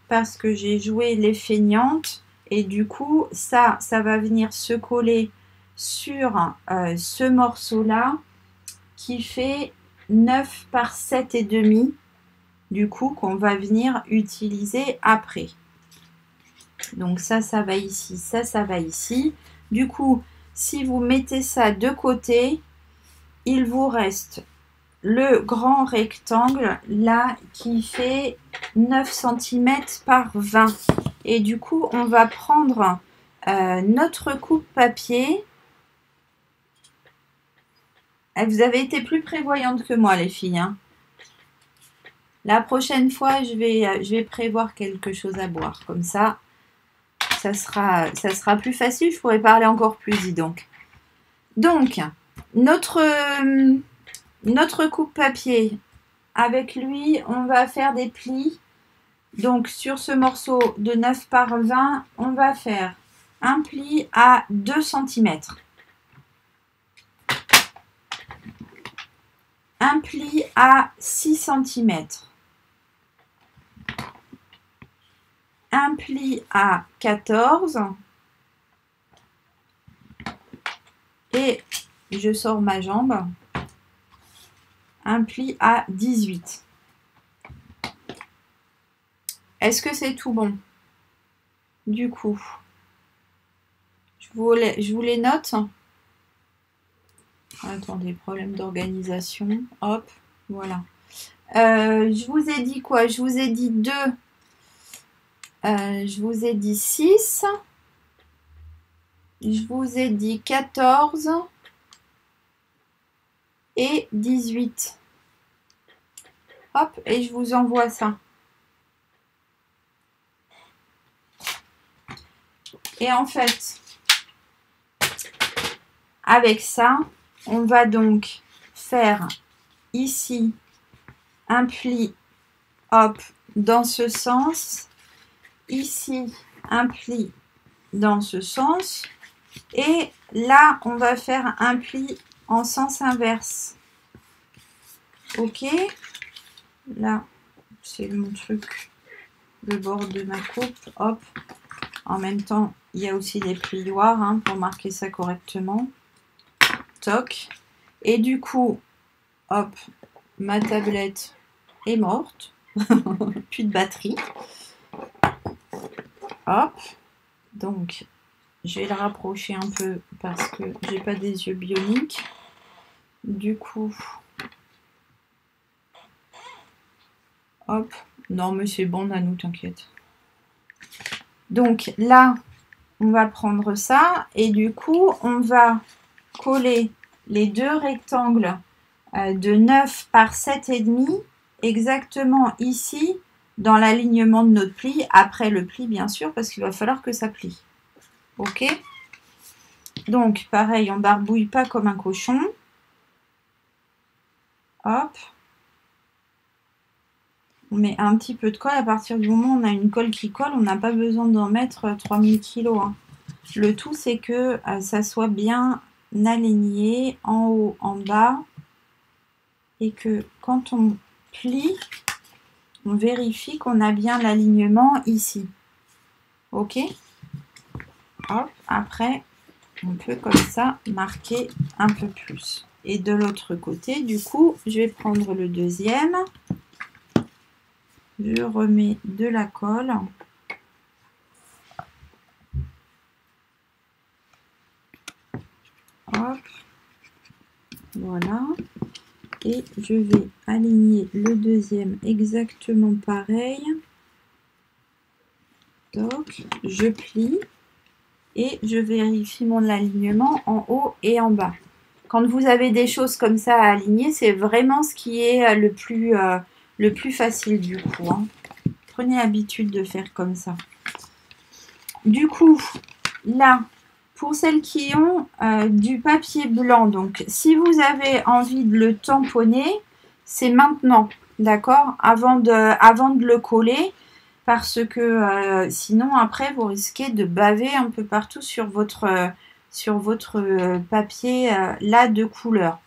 parce que j'ai joué les feignantes. Et du coup, ça va venir se coller sur ce morceau-là, qui fait 9 par 7,5. Du coup, qu'on va venir utiliser après. Donc ça va ici, ça va ici. Du coup, si vous mettez ça de côté, il vous reste le grand rectangle là qui fait 9 cm par 20. Et du coup, on va prendre notre coupe papier. Vous avez été plus prévoyantes que moi, les filles, hein. La prochaine fois, je vais prévoir quelque chose à boire. Comme ça sera plus facile. Je pourrai parler encore plus, dis donc. Donc, notre coupe papier, avec lui, on va faire des plis. Donc, sur ce morceau de 9 par 20, on va faire un pli à 2 cm. Un pli à 6 cm. Un pli à 14 et je sors ma jambe, un pli à 18. Est-ce que c'est tout bon? Du coup, je vous les note. Attendez, problème d'organisation. Hop, voilà. Je vous ai dit quoi? Je vous ai dit 2. Je vous ai dit 6. Je vous ai dit 14 et 18. Hop, et je vous envoie ça. Et en fait, avec ça, on va donc faire ici un pli, hop, dans ce sens. Ici, un pli dans ce sens. Et là, on va faire un pli en sens inverse. Ok. Là, c'est mon truc, le bord de ma coupe. Hop. En même temps, il y a aussi des plioirs hein, pour marquer ça correctement. Toc. Et du coup, hop, ma tablette est morte. Plus de batterie. Hop. Donc, je vais le rapprocher un peu parce que j'ai pas des yeux bioniques. Du coup, hop. Non, mais c'est bon, Nanou, t'inquiète. Donc là, on va prendre ça et du coup, on va coller les 2 rectangles de 9 par 7,5 exactement ici dans l'alignement de notre pli, après le pli bien sûr, parce qu'il va falloir que ça plie. Ok? Donc, pareil, on barbouille pas comme un cochon. Hop. On met un petit peu de colle. À partir du moment où on a une colle qui colle, on n'a pas besoin d'en mettre 3000 kg. Hein. Le tout, c'est que ça soit bien aligné en haut, en bas. Et que quand on plie, on vérifie qu'on a bien l'alignement ici. Ok? Hop. Après, on peut comme ça marquer un peu plus. Et de l'autre côté, du coup, je vais prendre le deuxième. Je remets de la colle. Hop. Voilà. Et je vais aligner le deuxième exactement pareil. Donc, je plie et je vérifie mon alignement en haut et en bas. Quand vous avez des choses comme ça à aligner, c'est vraiment ce qui est le plus facile du coup. Hein. Prenez l'habitude de faire comme ça. Du coup, là, pour celles qui ont du papier blanc, donc si vous avez envie de le tamponner, c'est maintenant, d'accord, avant de le coller, parce que sinon après vous risquez de baver un peu partout sur votre papier là de couleur.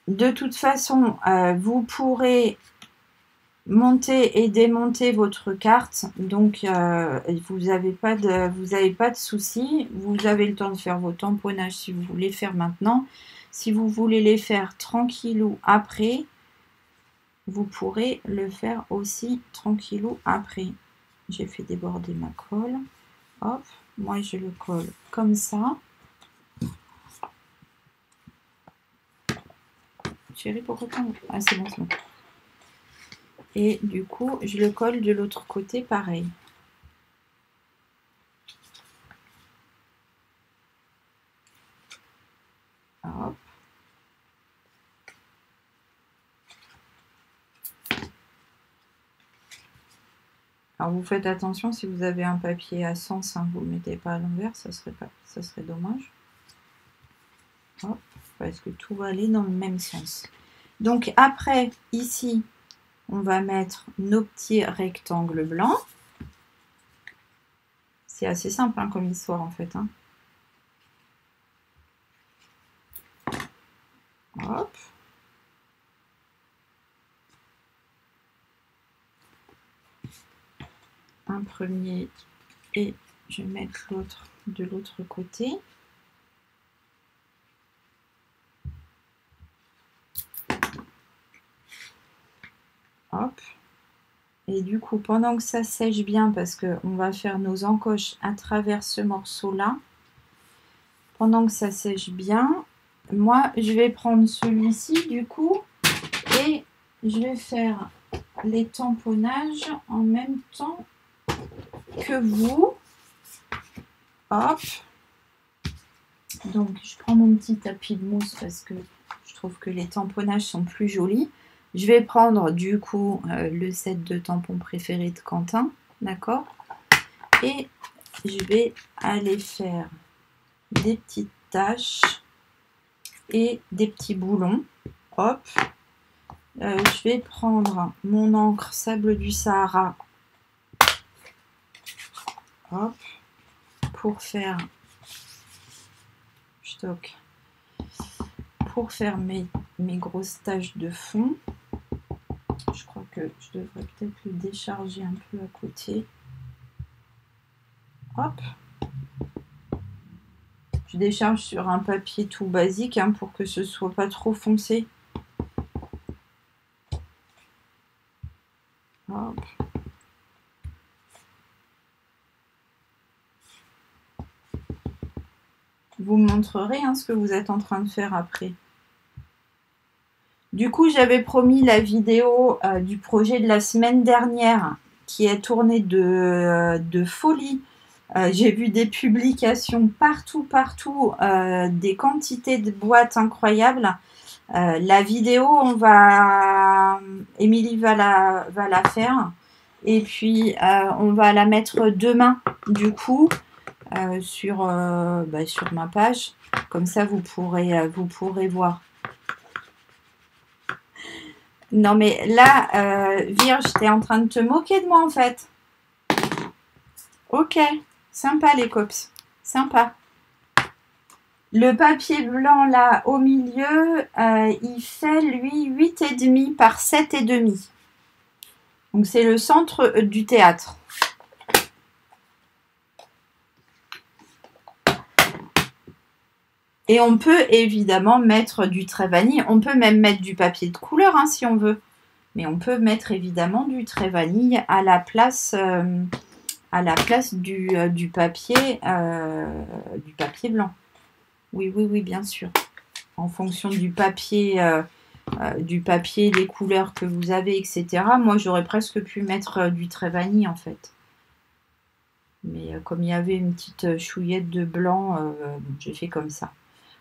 De toute façon, vous pourrez monter et démonter votre carte, donc vous n'avez pas de soucis. Vous avez le temps de faire vos tamponnages si vous voulez faire maintenant. Si vous voulez les faire tranquillou après, vous pourrez le faire aussi tranquillou après. J'ai fait déborder ma colle. Hop, moi je le colle comme ça. Chérie, pourquoi pas? Ah, c'est bon, c'est bon. Et du coup, je le colle de l'autre côté, pareil. Hop. Alors, vous faites attention, si vous avez un papier à sens, hein, vous ne le mettez pas à l'envers, ça serait dommage. Hop, parce que tout va aller dans le même sens. Donc, après, ici, on va mettre nos petits rectangles blancs. C'est assez simple hein, comme histoire en fait. Hein. Hop. Un premier et je vais mettre l'autre de l'autre côté. Hop. Et du coup, pendant que ça sèche bien, parce qu'on va faire nos encoches à travers ce morceau-là, pendant que ça sèche bien, moi, je vais prendre celui-ci, du coup, et je vais faire les tamponnages en même temps que vous. Hop. Donc, je prends mon petit tapis de mousse parce que je trouve que les tamponnages sont plus jolis. Je vais prendre du coup le set de tampons préféré de Quentin, d'accord? Et je vais aller faire des petites taches et des petits boulons. Hop. Je vais prendre mon encre Sable du Sahara. Hop. Pour faire stock. Pour faire mes grosses taches de fond. Je crois que je devrais peut-être le décharger un peu à côté. Hop. Je décharge sur un papier tout basique hein, pour que ce soit pas trop foncé. Hop. Vous montrerez hein, ce que vous êtes en train de faire après. Du coup, j'avais promis la vidéo du projet de la semaine dernière qui est tournée de folie. J'ai vu des publications partout, des quantités de boîtes incroyables. La vidéo, Émilie va la faire. Et puis, on va la mettre demain, du coup, sur ma page. Comme ça, vous pourrez voir. Non, mais là, Virge, t'es en train de te moquer de moi, en fait. Ok, sympa les cops, sympa. Le papier blanc là au milieu, il fait lui 8,5 par 7,5. Donc c'est le centre du théâtre. Et on peut évidemment mettre du trait vanille. On peut même mettre du papier de couleur hein, si on veut. Mais on peut mettre évidemment du trait vanille à la place du papier blanc. Oui, bien sûr. En fonction du papier, des couleurs que vous avez, etc. Moi, j'aurais presque pu mettre du trait vanille, en fait. Mais comme il y avait une petite chouillette de blanc, j'ai fait comme ça.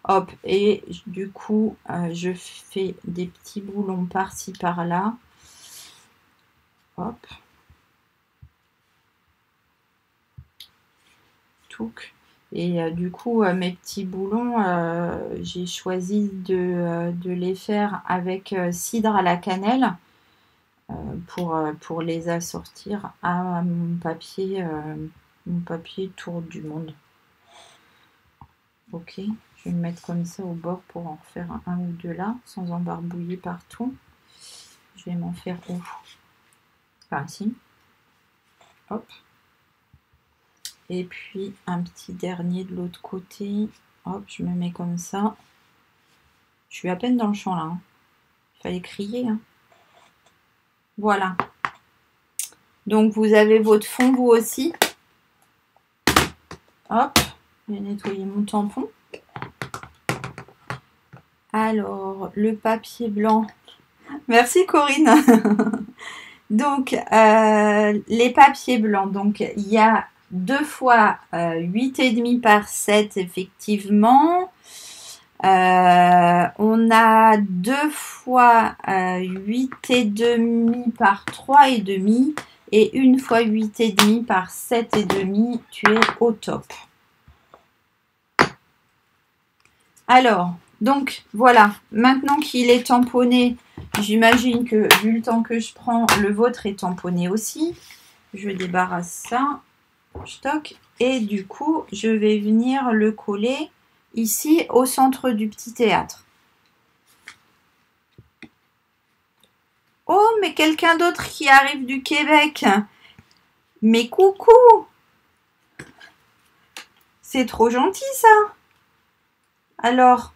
Hop, et du coup, je fais des petits boulons par-ci, par-là. Hop. Touc. Et du coup, mes petits boulons, j'ai choisi de les faire avec cidre à la cannelle pour les assortir à mon papier tour du monde. Ok, je vais le mettre comme ça au bord pour en faire un ou deux là, sans en barbouiller partout. Je vais m'en faire où? Enfin, ici. Hop. Et puis un petit dernier de l'autre côté. Hop, je me mets comme ça. Je suis à peine dans le champ là. Hein. Il fallait crier. Hein. Voilà. Donc vous avez votre fond vous aussi. Hop, je vais nettoyer mon tampon. Alors, le papier blanc. Merci Corinne. Donc, les papiers blancs. Donc, il y a 2 fois 8,5 par 7, effectivement. On a 2 fois 8,5 par 3,5 et 1 fois 8,5 par 7,5. Tu es au top. Alors, donc voilà, maintenant qu'il est tamponné, j'imagine que vu le temps que je prends, le vôtre est tamponné aussi. Je débarrasse ça, stock, et du coup, je vais venir le coller ici au centre du petit théâtre. Oh, mais quelqu'un d'autre qui arrive du Québec. Mais coucou! C'est trop gentil ça. Alors,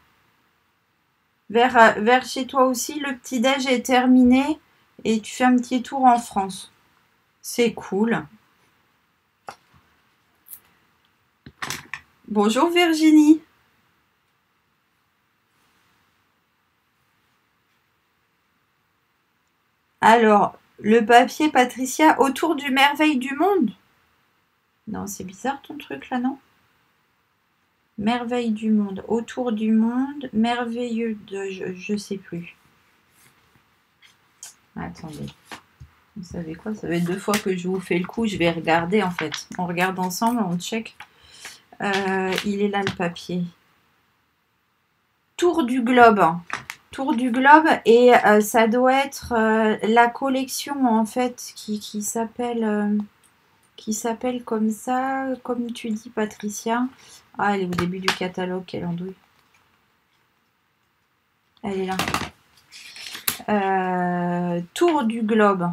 vers chez toi aussi, le petit-déj est terminé et tu fais un petit tour en France. C'est cool. Bonjour Virginie. Alors, le papier Patricia autour du merveille du monde. Non, c'est bizarre ton truc là, non? Merveille du monde, autour du monde, merveilleux de... Je sais plus. Attendez. Vous savez quoi? Ça fait 2 fois que je vous fais le coup. Je vais regarder en fait. On regarde ensemble, on check. Il est là le papier. Tour du globe. Tour du globe et ça doit être la collection en fait qui s'appelle comme ça, comme tu dis Patricia. Ah, elle est au début du catalogue, quelle andouille. Elle est là. Tour du globe.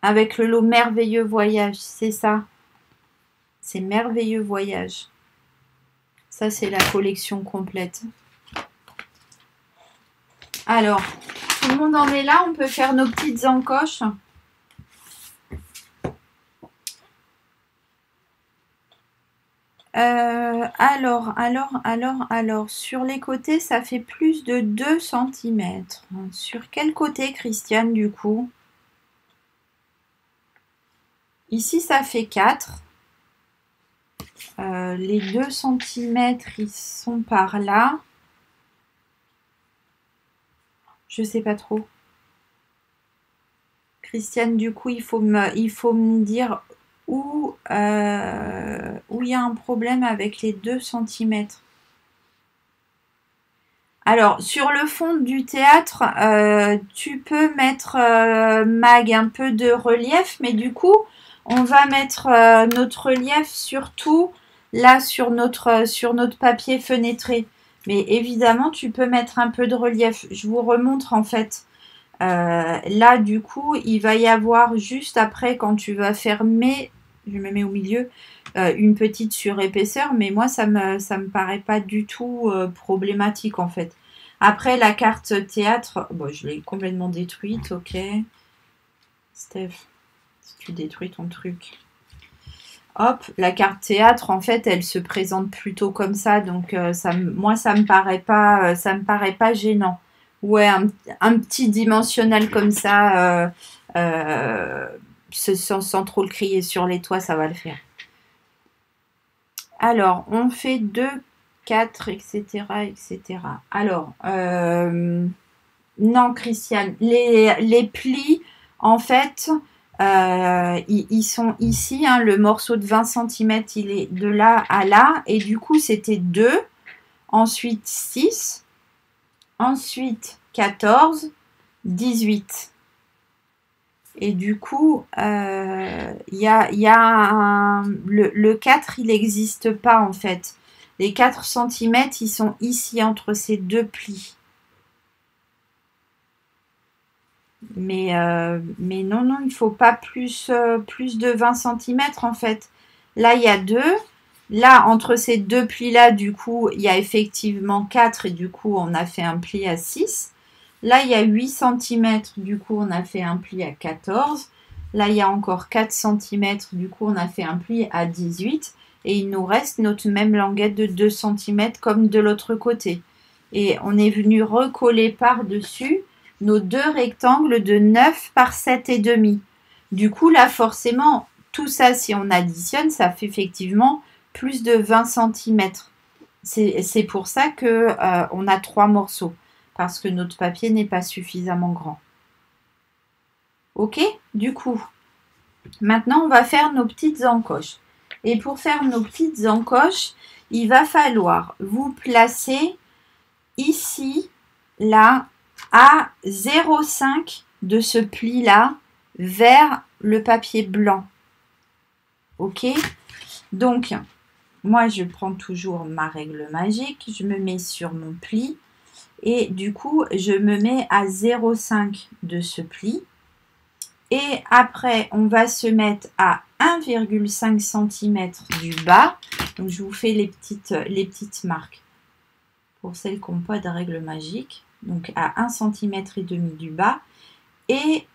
Avec le lot Merveilleux Voyage, c'est ça. C'est Merveilleux Voyage. Ça, c'est la collection complète. Alors, tout le monde en est là. On peut faire nos petites encoches. Alors, sur les côtés, ça fait plus de 2 cm. Sur quel côté, Christiane, du coup? Ici, ça fait 4. Les 2 cm, ils sont par là. Je sais pas trop. Christiane, du coup, il faut me dire où il y a un problème avec les 2 cm. Alors, sur le fond du théâtre, tu peux mettre, Mag, un peu de relief, mais du coup, on va mettre notre relief surtout là sur notre papier fenêtré. Mais évidemment, tu peux mettre un peu de relief. Je vous remontre en fait. Là, du coup, il va y avoir juste après, quand tu vas fermer, je me mets au milieu, une petite surépaisseur, mais moi, ça me paraît pas du tout problématique en fait. Après, la carte théâtre, bon, je l'ai complètement détruite, ok. Steph, si tu détruis ton truc. Hop, la carte théâtre, en fait, elle se présente plutôt comme ça, donc moi, ça me paraît pas gênant. Ouais, un petit dimensionnel comme ça, sans trop le crier sur les toits, ça va le faire. Alors, on fait 2 4, etc., etc. Alors, non, Christiane, les plis, en fait, ils sont ici, hein, le morceau de 20 cm, il est de là à là, et du coup, c'était 2, ensuite 6, ensuite 14, 18. Et du coup, le 4, il n'existe pas, en fait. Les 4 cm, ils sont ici, entre ces deux plis. Mais non, non, il ne faut pas plus de 20 cm en fait. Là, il y a 2. Là, entre ces deux plis-là, du coup, il y a effectivement 4 et du coup, on a fait un pli à 6. Là, il y a 8 cm, du coup, on a fait un pli à 14. Là, il y a encore 4 cm, du coup, on a fait un pli à 18. Et il nous reste notre même languette de 2 cm comme de l'autre côté. Et on est venu recoller par-dessus nos deux rectangles de 9 par 7,5. Du coup, là, forcément, tout ça, si on additionne, ça fait effectivement plus de 20 cm. C'est pour ça que on a 3 morceaux, parce que notre papier n'est pas suffisamment grand. Ok? Du coup, maintenant, on va faire nos petites encoches. Et pour faire nos petites encoches, il va falloir vous placer ici, là, à 0,5 de ce pli-là vers le papier blanc. Ok? Donc, moi, je prends toujours ma règle magique, je me mets sur mon pli et du coup, je me mets à 0,5 de ce pli. Et après, on va se mettre à 1,5 cm du bas. Donc, je vous fais les petites marques pour celles qui n'ont pas de règle magique. Donc, à 1,5 cm du bas. Et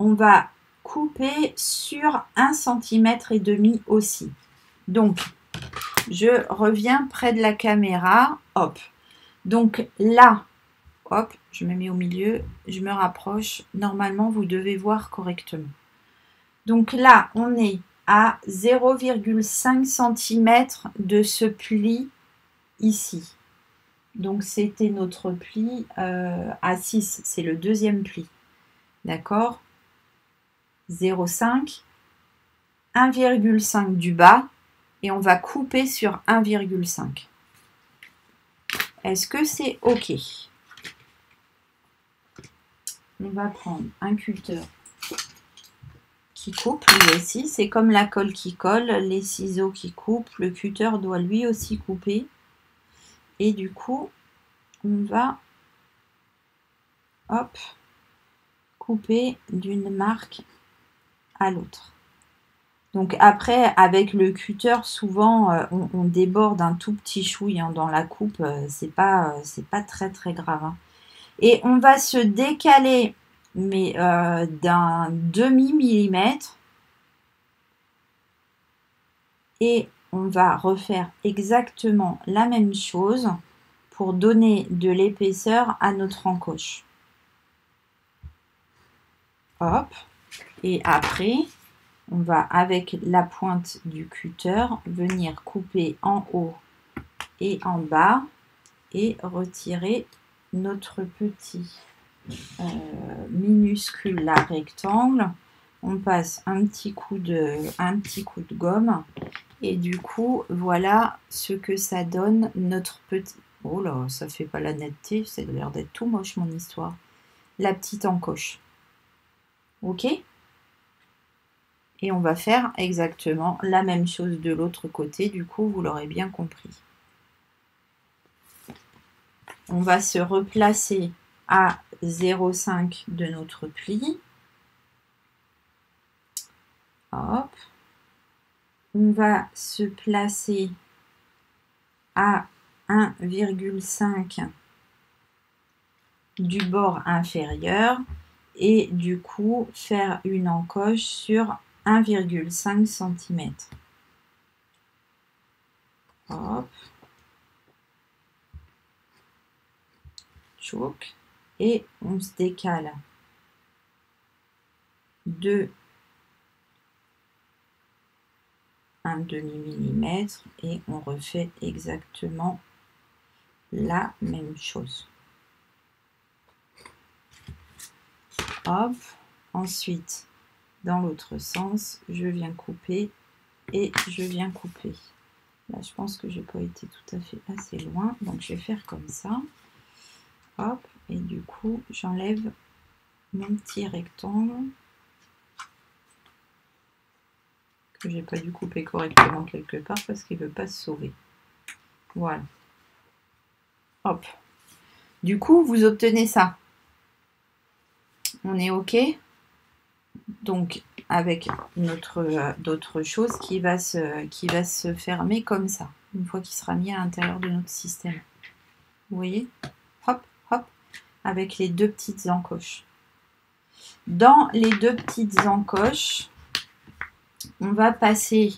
on va couper sur 1,5 cm aussi. Donc, je reviens près de la caméra. Hop. Donc là, hop, je me mets au milieu, je me rapproche. Normalement, vous devez voir correctement. Donc là, on est à 0,5 cm de ce pli ici. Donc c'était notre pli à 6, c'est le deuxième pli. D'accord? 0,5, 1,5 du bas et on va couper sur 1,5. Est-ce que c'est OK? On va prendre un cutter qui coupe lui aussi. C'est comme la colle qui colle, les ciseaux qui coupent. Le cutter doit lui aussi couper. Et du coup, on va hop, couper d'une marque à l'autre. Donc après, avec le cutter, souvent, on déborde un tout petit chouille hein, dans la coupe. C'est pas très très grave. Hein. Et on va se décaler, mais d'un demi-millimètre. Et on va refaire exactement la même chose pour donner de l'épaisseur à notre encoche. Hop. Et après, on va avec la pointe du cutter venir couper en haut et en bas et retirer notre petit minuscule là, rectangle. On passe un petit coup de gomme et du coup voilà ce que ça donne notre petit. Oh là, ça fait pas la netteté, ça a l'air d'être tout moche mon histoire. La petite encoche. Ok? Et on va faire exactement la même chose de l'autre côté, du coup vous l'aurez bien compris. On va se replacer à 0,5 de notre pli. Hop. On va se placer à 1,5 du bord inférieur et du coup faire une encoche sur 1,5 cm. Hop. Tchouk. Et on se décale de un demi-millimètre et on refait exactement la même chose. Hop, ensuite dans l'autre sens, je viens couper et je viens couper. Là, je pense que j'ai pas été tout à fait assez loin, donc je vais faire comme ça. Hop, et du coup, j'enlève mon petit rectangle que j'ai pas dû couper correctement quelque part parce qu'il veut pas se sauver. Voilà. Hop. Du coup, vous obtenez ça. On est OK. Donc, avec d'autres choses qui va se fermer comme ça, une fois qu'il sera mis à l'intérieur de notre système. Vous voyez? Hop, hop, avec les deux petites encoches. Dans les deux petites encoches, on va passer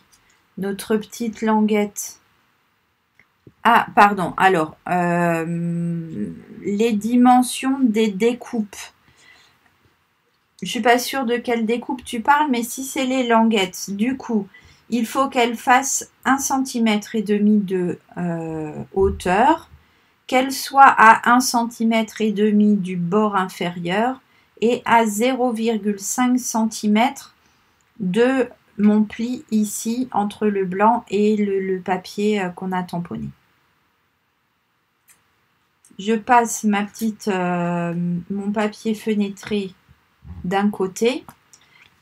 notre petite languette. Ah, pardon, alors, les dimensions des découpes. Je ne suis pas sûre de quelle découpe tu parles, mais si c'est les languettes, du coup, il faut qu'elles fassent 1,5 cm de hauteur, qu'elles soient à 1,5 cm du bord inférieur et à 0,5 cm de mon pli ici entre le blanc et le papier qu'on a tamponné. Je passe mon papier fenêtré d'un côté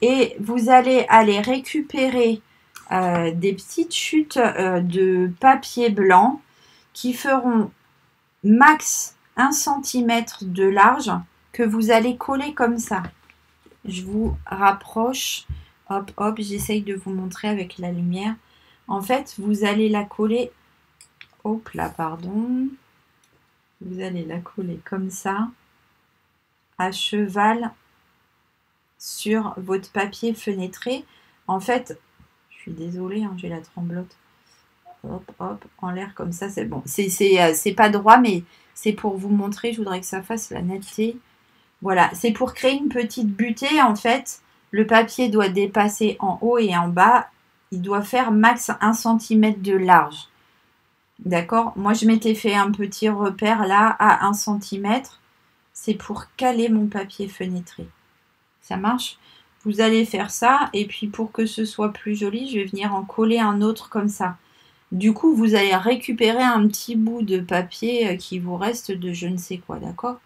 et vous allez aller récupérer des petites chutes de papier blanc qui feront max 1 cm de large que vous allez coller comme ça. Je vous rapproche, hop hop, j'essaye de vous montrer avec la lumière. En fait, vous allez la coller, hop là, pardon, vous allez la coller comme ça, à cheval sur votre papier fenêtré. En fait, je suis désolée, hein, j'ai la tremblote. Hop, hop, en l'air comme ça, c'est bon. C'est pas droit, mais c'est pour vous montrer. Je voudrais que ça fasse la netteté. Voilà, c'est pour créer une petite butée. En fait, le papier doit dépasser en haut et en bas. Il doit faire max 1 cm de large. D'accord? Moi, je m'étais fait un petit repère là à 1 cm. C'est pour caler mon papier fenêtré. Ça marche? Vous allez faire ça et puis pour que ce soit plus joli, je vais venir en coller un autre comme ça. Du coup, vous allez récupérer un petit bout de papier qui vous reste de je ne sais quoi, d'accord?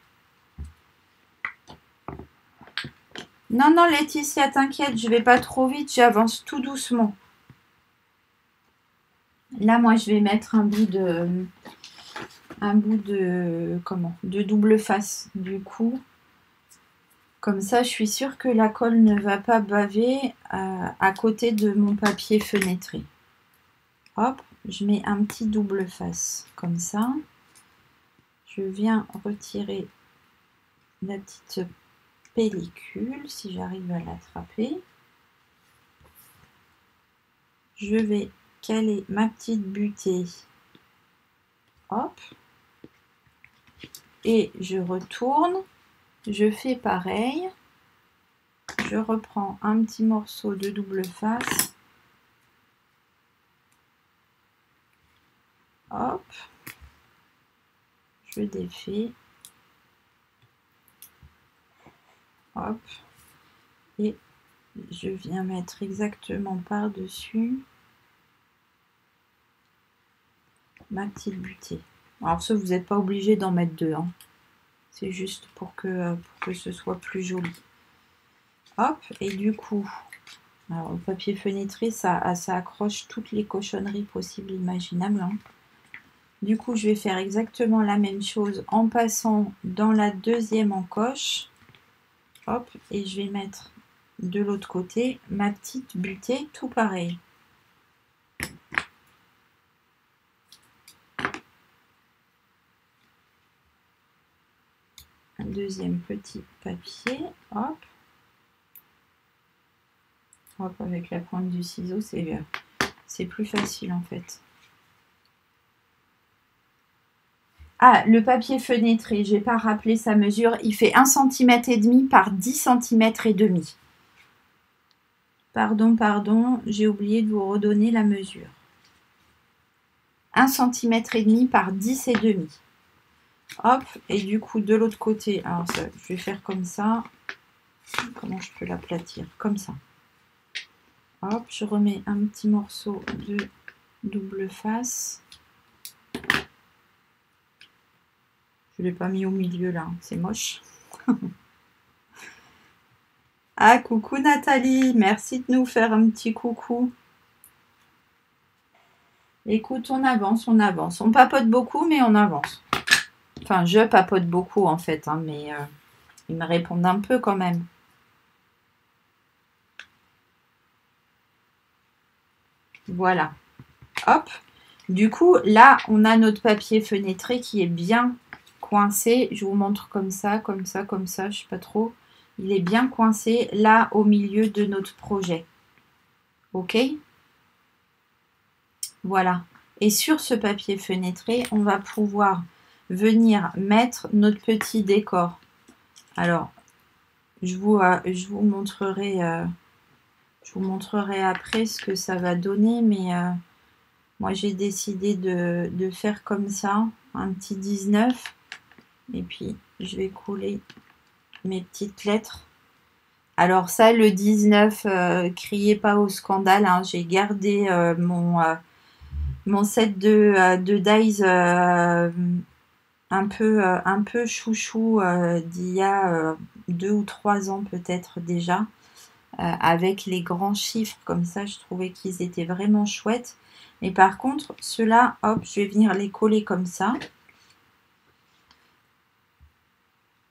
Non, non, Laetitia, t'inquiète, je vais pas trop vite, j'avance tout doucement. Là, moi, je vais mettre un bout de double face, du coup. Comme ça, je suis sûre que la colle ne va pas baver à côté de mon papier fenêtré. Hop, je mets un petit double face, comme ça. Je viens retirer la petite pellicule, si j'arrive à l'attraper. Je vais caler ma petite butée. Hop. Et je retourne. Je fais pareil. Je reprends un petit morceau de double face. Hop. Je défais. Hop. Et je viens mettre exactement par-dessus ma petite butée. Alors ça, vous n'êtes pas obligé d'en mettre deux. Hein. C'est juste pour que ce soit plus joli. Hop, et du coup, alors, le papier fenêtré, ça accroche toutes les cochonneries possibles, imaginables. Hein. Du coup, je vais faire exactement la même chose en passant dans la deuxième encoche. Hop, et je vais mettre de l'autre côté ma petite butée, tout pareil. Un deuxième petit papier, hop. Hop, avec la pointe du ciseau, c'est plus facile en fait. Ah, le papier fenêtré, je n'ai pas rappelé sa mesure, il fait 1,5 cm par 10 cm et demi. Pardon, j'ai oublié de vous redonner la mesure. 1,5 cm par 10,5. Hop, et du coup de l'autre côté, alors ça, je vais faire comme ça. Comment je peux l'aplatir? Comme ça. Hop, je remets un petit morceau de double face. Je ne l'ai pas mis au milieu là, c'est moche. Ah, coucou Nathalie, merci de nous faire un petit coucou. Écoute, on avance, on avance. On papote beaucoup, mais on avance. Enfin, je papote beaucoup en fait, hein, mais ils me répondent un peu quand même. Voilà. Hop. Du coup, là, on a notre papier fenêtré qui est bien coincé. Je vous montre comme ça, comme ça, comme ça, je sais pas trop. Il est bien coincé là au milieu de notre projet. Ok? Voilà. Et sur ce papier fenêtré, on va pouvoir venir mettre notre petit décor. Alors, je vous montrerai après ce que ça va donner, mais moi j'ai décidé de faire comme ça, un petit 19, et puis je vais coller mes petites lettres. Alors ça, le 19, criez pas au scandale, hein, j'ai gardé mon set de dies un peu chouchou d'il y a 2 ou 3 ans peut-être déjà, avec les grands chiffres comme ça, je trouvais qu'ils étaient vraiment chouettes. Et par contre, ceux-là, hop, je vais venir les coller comme ça.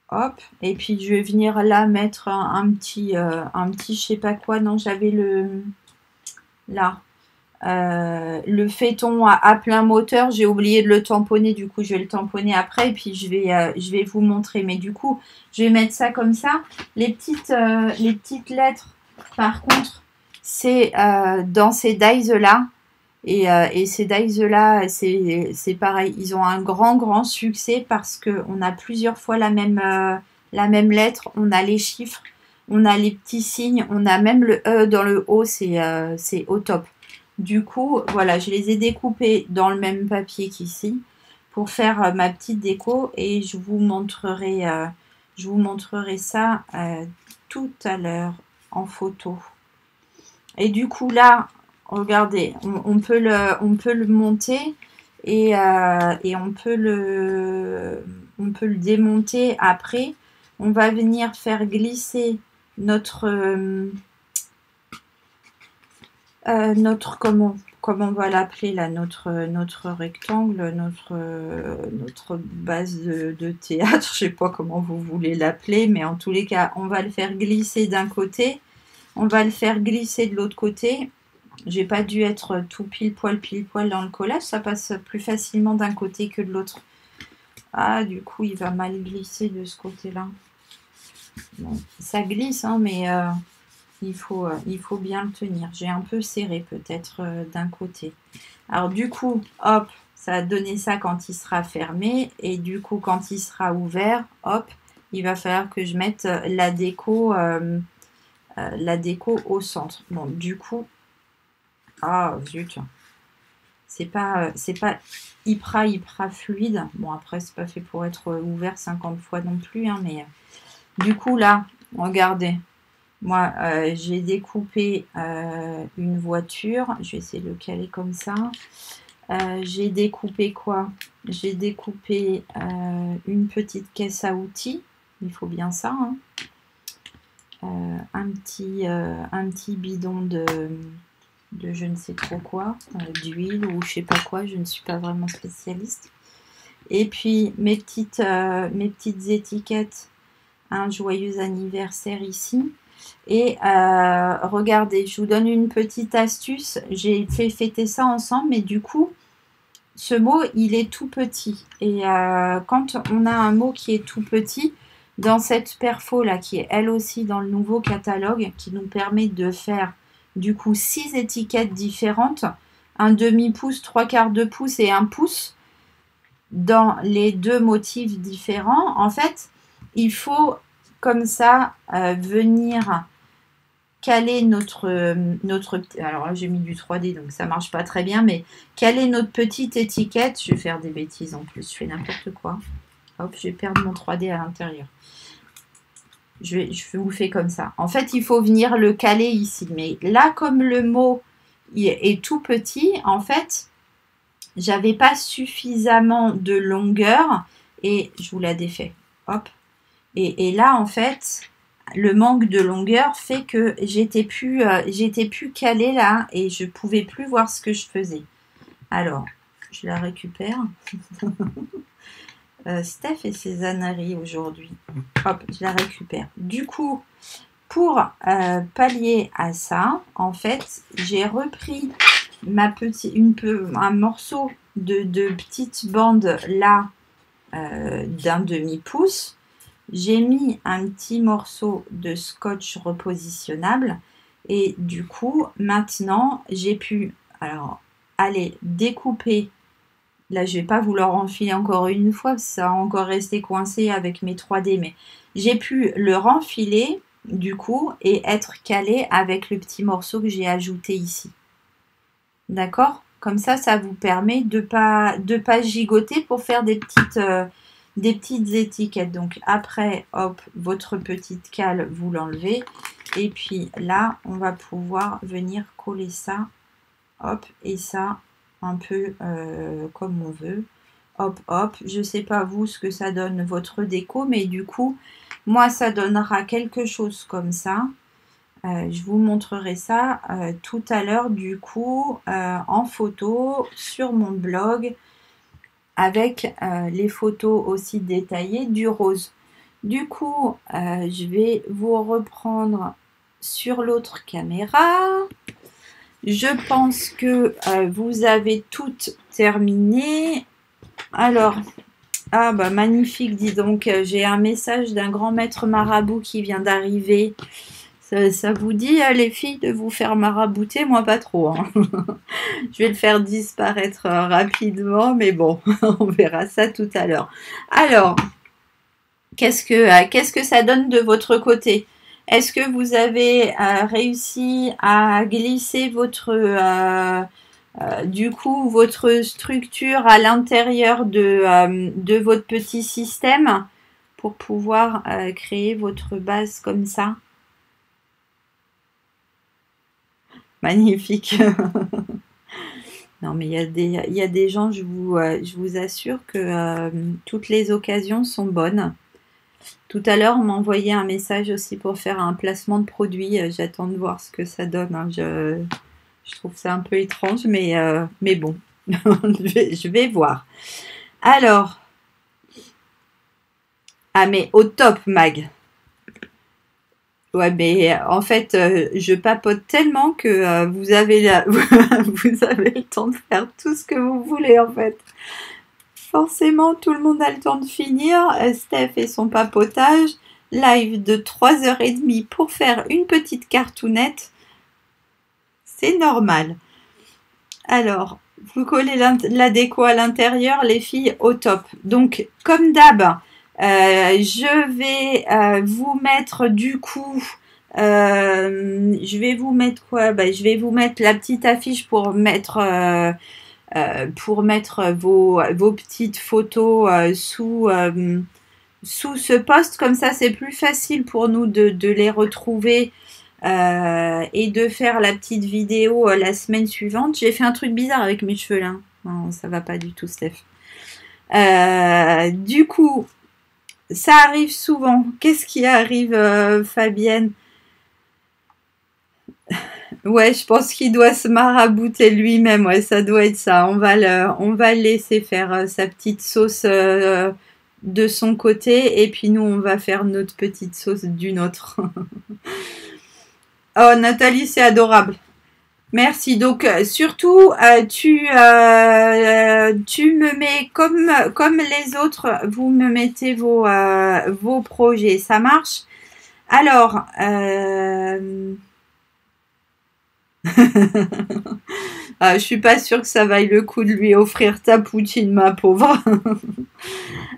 Hop, et puis je vais venir là mettre un petit je sais pas quoi. Non, j'avais là. Le phaéton à plein moteur, j'ai oublié de le tamponner, du coup je vais le tamponner après et puis je vais vous montrer. Mais du coup, je vais mettre ça comme ça. Les petites lettres, par contre, c'est dans ces dies là. Et ces dies là, c'est pareil, ils ont un grand succès parce qu'on a plusieurs fois la même lettre, on a les chiffres, on a les petits signes, on a même le E dans le haut, c'est au top. Du coup, voilà, je les ai découpés dans le même papier qu'ici pour faire ma petite déco et je vous montrerai ça tout à l'heure en photo. Et du coup là, regardez, on peut le monter et on peut le démonter après. On va venir faire glisser notre comment on va l'appeler là, notre rectangle, notre base de théâtre, je sais pas comment vous voulez l'appeler, mais en tous les cas, on va le faire glisser d'un côté, on va le faire glisser de l'autre côté. J'ai pas dû être tout pile poil dans le collage, ça passe plus facilement d'un côté que de l'autre. Ah, du coup, il va mal glisser de ce côté-là. Bon, ça glisse, hein, mais il faut bien le tenir. J'ai un peu serré peut-être d'un côté. Alors du coup, hop, ça a donné ça quand il sera fermé. Et du coup, quand il sera ouvert, hop, il va falloir que je mette la déco au centre. Bon, du coup, ah zut, c'est pas hyper fluide. Bon, après, c'est pas fait pour être ouvert 50 fois non plus, hein, mais du coup, là, regardez. Moi, j'ai découpé une voiture. Je vais essayer de le caler comme ça. J'ai découpé quoi? J'ai découpé une petite caisse à outils. Il faut bien ça. Hein. Un petit bidon de je ne sais trop quoi, d'huile ou je sais pas quoi. Je ne suis pas vraiment spécialiste. Et puis mes petites étiquettes. Un joyeux anniversaire ici. Et regardez, je vous donne une petite astuce. J'ai fait fêter ça ensemble, mais du coup, ce mot, il est tout petit. Et quand on a un mot qui est tout petit, dans cette perfo là, qui est elle aussi dans le nouveau catalogue, qui nous permet de faire du coup 6 étiquettes différentes, un demi-pouce, 3/4 de pouce et 1 pouce, dans les 2 motifs différents. En fait, il faut comme ça venir caler alors là j'ai mis du 3D donc ça marche pas très bien, mais caler notre petite étiquette. Je vais faire des bêtises en plus, je fais n'importe quoi. Hop, je vais perdre mon 3D à l'intérieur. Je vous fais comme ça. En fait, il faut venir le caler ici. Mais là, comme le mot est tout petit, en fait, j'avais pas suffisamment de longueur et je vous la défais. Hop. Et là, en fait, le manque de longueur fait que j'étais plus calée là et je pouvais plus voir ce que je faisais. Alors, je la récupère. Steph et ses âneries aujourd'hui. Hop, je la récupère. Du coup, pour pallier à ça, en fait, j'ai repris un morceau de petite bande là d'un demi-pouce. J'ai mis un petit morceau de scotch repositionnable et du coup, maintenant, j'ai pu aller découper. Là, je ne vais pas vous le renfiler encore une fois, parce que ça va encore rester coincé avec mes 3D, mais j'ai pu le renfiler du coup et être calé avec le petit morceau que j'ai ajouté ici. D'accord? Comme ça vous permet de pas gigoter pour faire des petites étiquettes. Donc après, hop, votre petite cale, vous l'enlevez. Et puis là, on va pouvoir venir coller ça, hop, et ça, un peu comme on veut. Hop, hop. Je sais pas vous ce que ça donne votre déco, mais du coup, moi, ça donnera quelque chose comme ça. Je vous montrerai ça tout à l'heure, du coup, en photo sur mon blog, avec les photos aussi détaillées du rose. Du coup, je vais vous reprendre sur l'autre caméra. Je pense que vous avez toutes terminé. Alors, ah bah magnifique, dis donc, j'ai un message d'un grand maître marabout qui vient d'arriver. Ça vous dit, les filles, de vous faire marabouter? Moi, pas trop. Hein. Je vais le faire disparaître rapidement, mais bon, on verra ça tout à l'heure. Alors, qu'est-ce que ça donne de votre côté? Est-ce que vous avez réussi à glisser votre structure à l'intérieur de votre petit système pour pouvoir créer votre base comme ça? Magnifique. Non, mais il y a des gens, je vous assure que toutes les occasions sont bonnes. Tout à l'heure, on m'a envoyé un message aussi pour faire un placement de produit. J'attends de voir ce que ça donne. Hein. Je trouve ça un peu étrange, mais bon, je vais voir. Alors, ah mais au top, Mag. Ouais, mais en fait, je papote tellement que vous avez le temps de faire tout ce que vous voulez, en fait. Forcément, tout le monde a le temps de finir. Steph et son papotage. Live de 3h30 pour faire une petite cartoonette. C'est normal. Alors, vous collez la déco à l'intérieur, les filles, au top. Donc, comme d'hab, je vais vous mettre du coup, je vais vous mettre quoi? Je vais vous mettre la petite affiche pour mettre vos petites photos sous ce post. Comme ça, c'est plus facile pour nous de les retrouver et de faire la petite vidéo la semaine suivante. J'ai fait un truc bizarre avec mes cheveux là. Non, ça va pas du tout, Steph. Du coup, ça arrive souvent. Qu'est-ce qui arrive, Fabienne? Ouais, je pense qu'il doit se marabouter lui-même. Ouais, ça doit être ça. On va le laisser faire sa petite sauce de son côté. Et puis nous, on va faire notre petite sauce d'une autre. Oh, Nathalie, c'est adorable. Merci. Donc, surtout, tu me mets comme les autres, vous me mettez vos projets. Ça marche? Alors, je suis pas sûre que ça vaille le coup de lui offrir ta poutine, ma pauvre.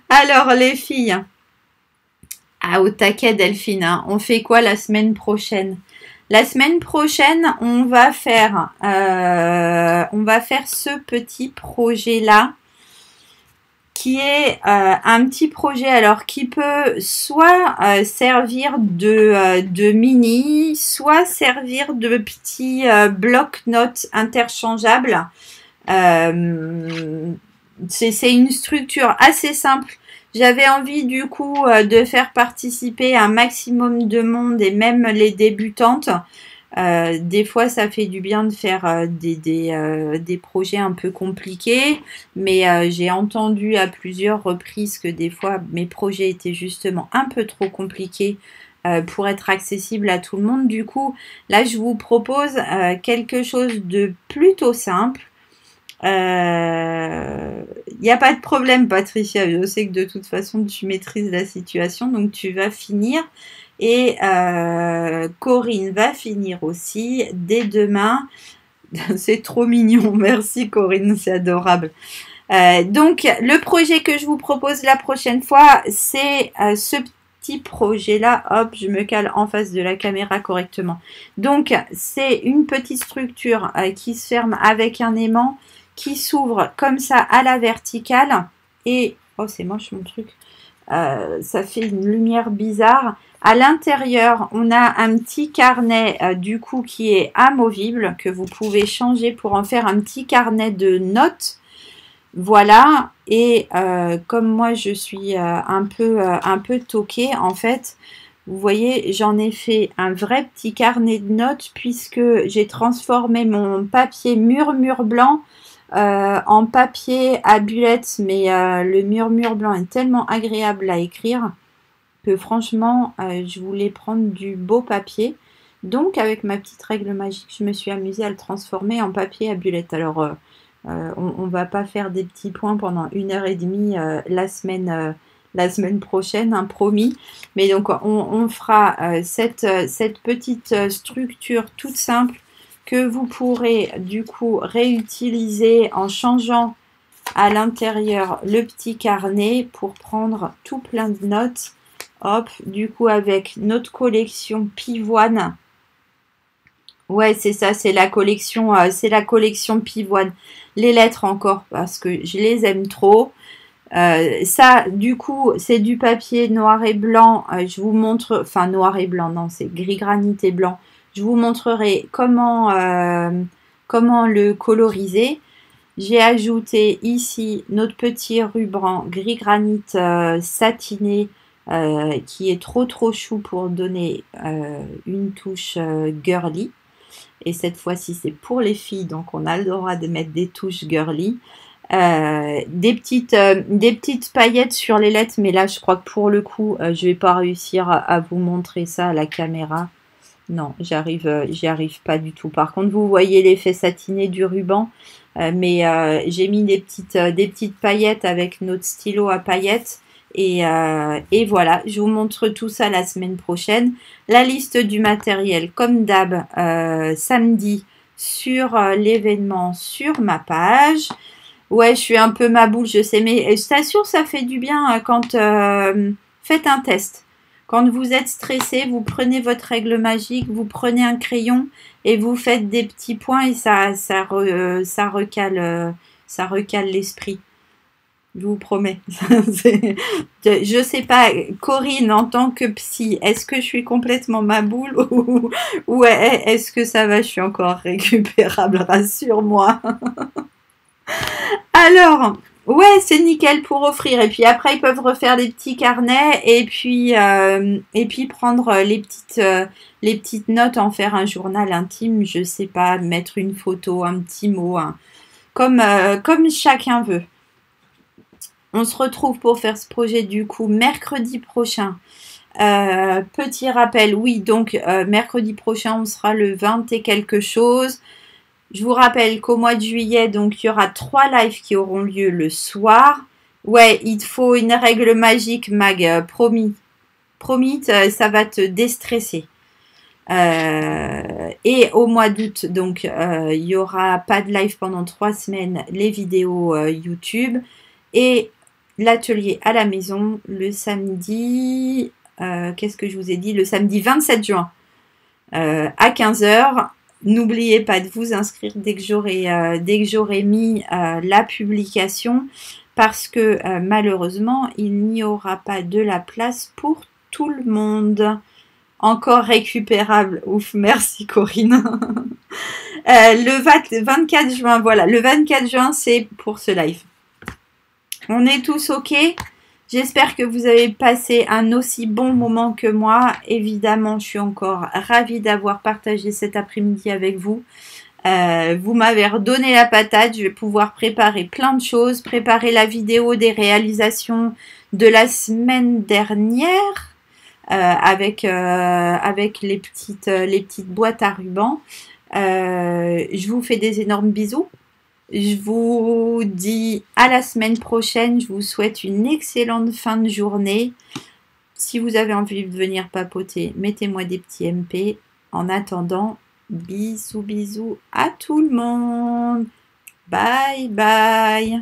Alors, les filles, au taquet, Delphine, hein, on fait quoi la semaine prochaine? La semaine prochaine, on va faire ce petit projet-là, qui est un petit projet alors qui peut soit servir de mini, soit servir de petits bloc-notes interchangeables. C'est une structure assez simple. J'avais envie du coup de faire participer un maximum de monde et même les débutantes. Des fois, ça fait du bien de faire des projets un peu compliqués, mais j'ai entendu à plusieurs reprises que des fois, mes projets étaient justement un peu trop compliqués pour être accessibles à tout le monde. Du coup, là, je vous propose quelque chose de plutôt simple. Il n'y a pas de problème, Patricia. Je sais que de toute façon, tu maîtrises la situation, donc tu vas finir. Et Corinne va finir aussi dès demain. C'est trop mignon. Merci, Corinne. C'est adorable. Donc, le projet que je vous propose la prochaine fois, c'est ce petit projet-là. Hop, je me cale en face de la caméra correctement. Donc, c'est une petite structure qui se ferme avec un aimant, qui s'ouvre comme ça à la verticale. Et, oh, c'est moche mon truc. Ça fait une lumière bizarre. À l'intérieur, on a un petit carnet du coup qui est amovible, que vous pouvez changer pour en faire un petit carnet de notes. Voilà. Et comme moi je suis un peu toquée, en fait, vous voyez, j'en ai fait un vrai petit carnet de notes puisque j'ai transformé mon papier murmure blanc en papier à bullettes, mais le murmure blanc est tellement agréable à écrire que franchement, je voulais prendre du beau papier. Donc, avec ma petite règle magique, je me suis amusée à le transformer en papier à bullettes. Alors, on va pas faire des petits points pendant 1h30 la semaine prochaine, hein, promis. Mais donc, on fera cette petite structure toute simple que vous pourrez du coup réutiliser en changeant à l'intérieur le petit carnet pour prendre tout plein de notes. Hop, du coup avec notre collection pivoine. Ouais, c'est ça, c'est la collection pivoine. Les lettres encore parce que je les aime trop. Ça, du coup, c'est du papier noir et blanc. Je vous montre, enfin noir et blanc, non, c'est gris granit et blanc. Je vous montrerai comment le coloriser. J'ai ajouté ici notre petit ruban gris granit satiné qui est trop chou pour donner une touche girly. Et cette fois-ci, c'est pour les filles, donc on a le droit de mettre des touches girly. Des petites paillettes sur les lettres, mais là, je crois que pour le coup, je vais pas réussir à vous montrer ça à la caméra. Non, j'y arrive pas du tout. Par contre, vous voyez l'effet satiné du ruban, mais j'ai mis des petites paillettes avec notre stylo à paillettes. Et voilà, je vous montre tout ça la semaine prochaine. La liste du matériel, comme d'hab, samedi sur l'événement sur ma page. Ouais, je suis un peu ma boule, je sais, mais je t'assure, ça fait du bien quand faites un test. Quand vous êtes stressé, vous prenez votre règle magique, vous prenez un crayon et vous faites des petits points et ça recale l'esprit. Je vous promets. Je sais pas, Corinne, en tant que psy, est-ce que je suis complètement ma boule ou est-ce que ça va, je suis encore récupérable, rassure-moi. Alors, ouais, c'est nickel pour offrir. Et puis après, ils peuvent refaire des petits carnets et puis prendre les petites notes, en faire un journal intime, je sais pas, mettre une photo, un petit mot, hein, comme chacun veut. On se retrouve pour faire ce projet du coup mercredi prochain. Petit rappel, oui, donc mercredi prochain, on sera le 20 et quelque chose. Je vous rappelle qu'au mois de juillet, donc il y aura 3 lives qui auront lieu le soir. Ouais, il te faut une règle magique, Mag, promis. Promis, ça va te déstresser. Et au mois d'août, donc il n'y aura pas de live pendant 3 semaines, les vidéos YouTube et l'atelier à la maison le samedi, qu'est-ce que je vous ai dit? Le samedi 27 juin. à 15 heures. N'oubliez pas de vous inscrire dès que j'aurai mis la publication parce que malheureusement, il n'y aura pas de la place pour tout le monde. Encore récupérable. Ouf, merci Corinne. Le 24 juin, voilà. Le 24 juin, c'est pour ce live. On est tous OK. J'espère que vous avez passé un aussi bon moment que moi. Évidemment, je suis encore ravie d'avoir partagé cet après-midi avec vous. Vous m'avez redonné la patate. Je vais pouvoir préparer plein de choses. Préparer la vidéo des réalisations de la semaine dernière. Avec les petites boîtes à ruban. Je vous fais des énormes bisous. Je vous dis à la semaine prochaine. Je vous souhaite une excellente fin de journée. Si vous avez envie de venir papoter, mettez-moi des petits MP. En attendant, bisous à tout le monde. Bye bye.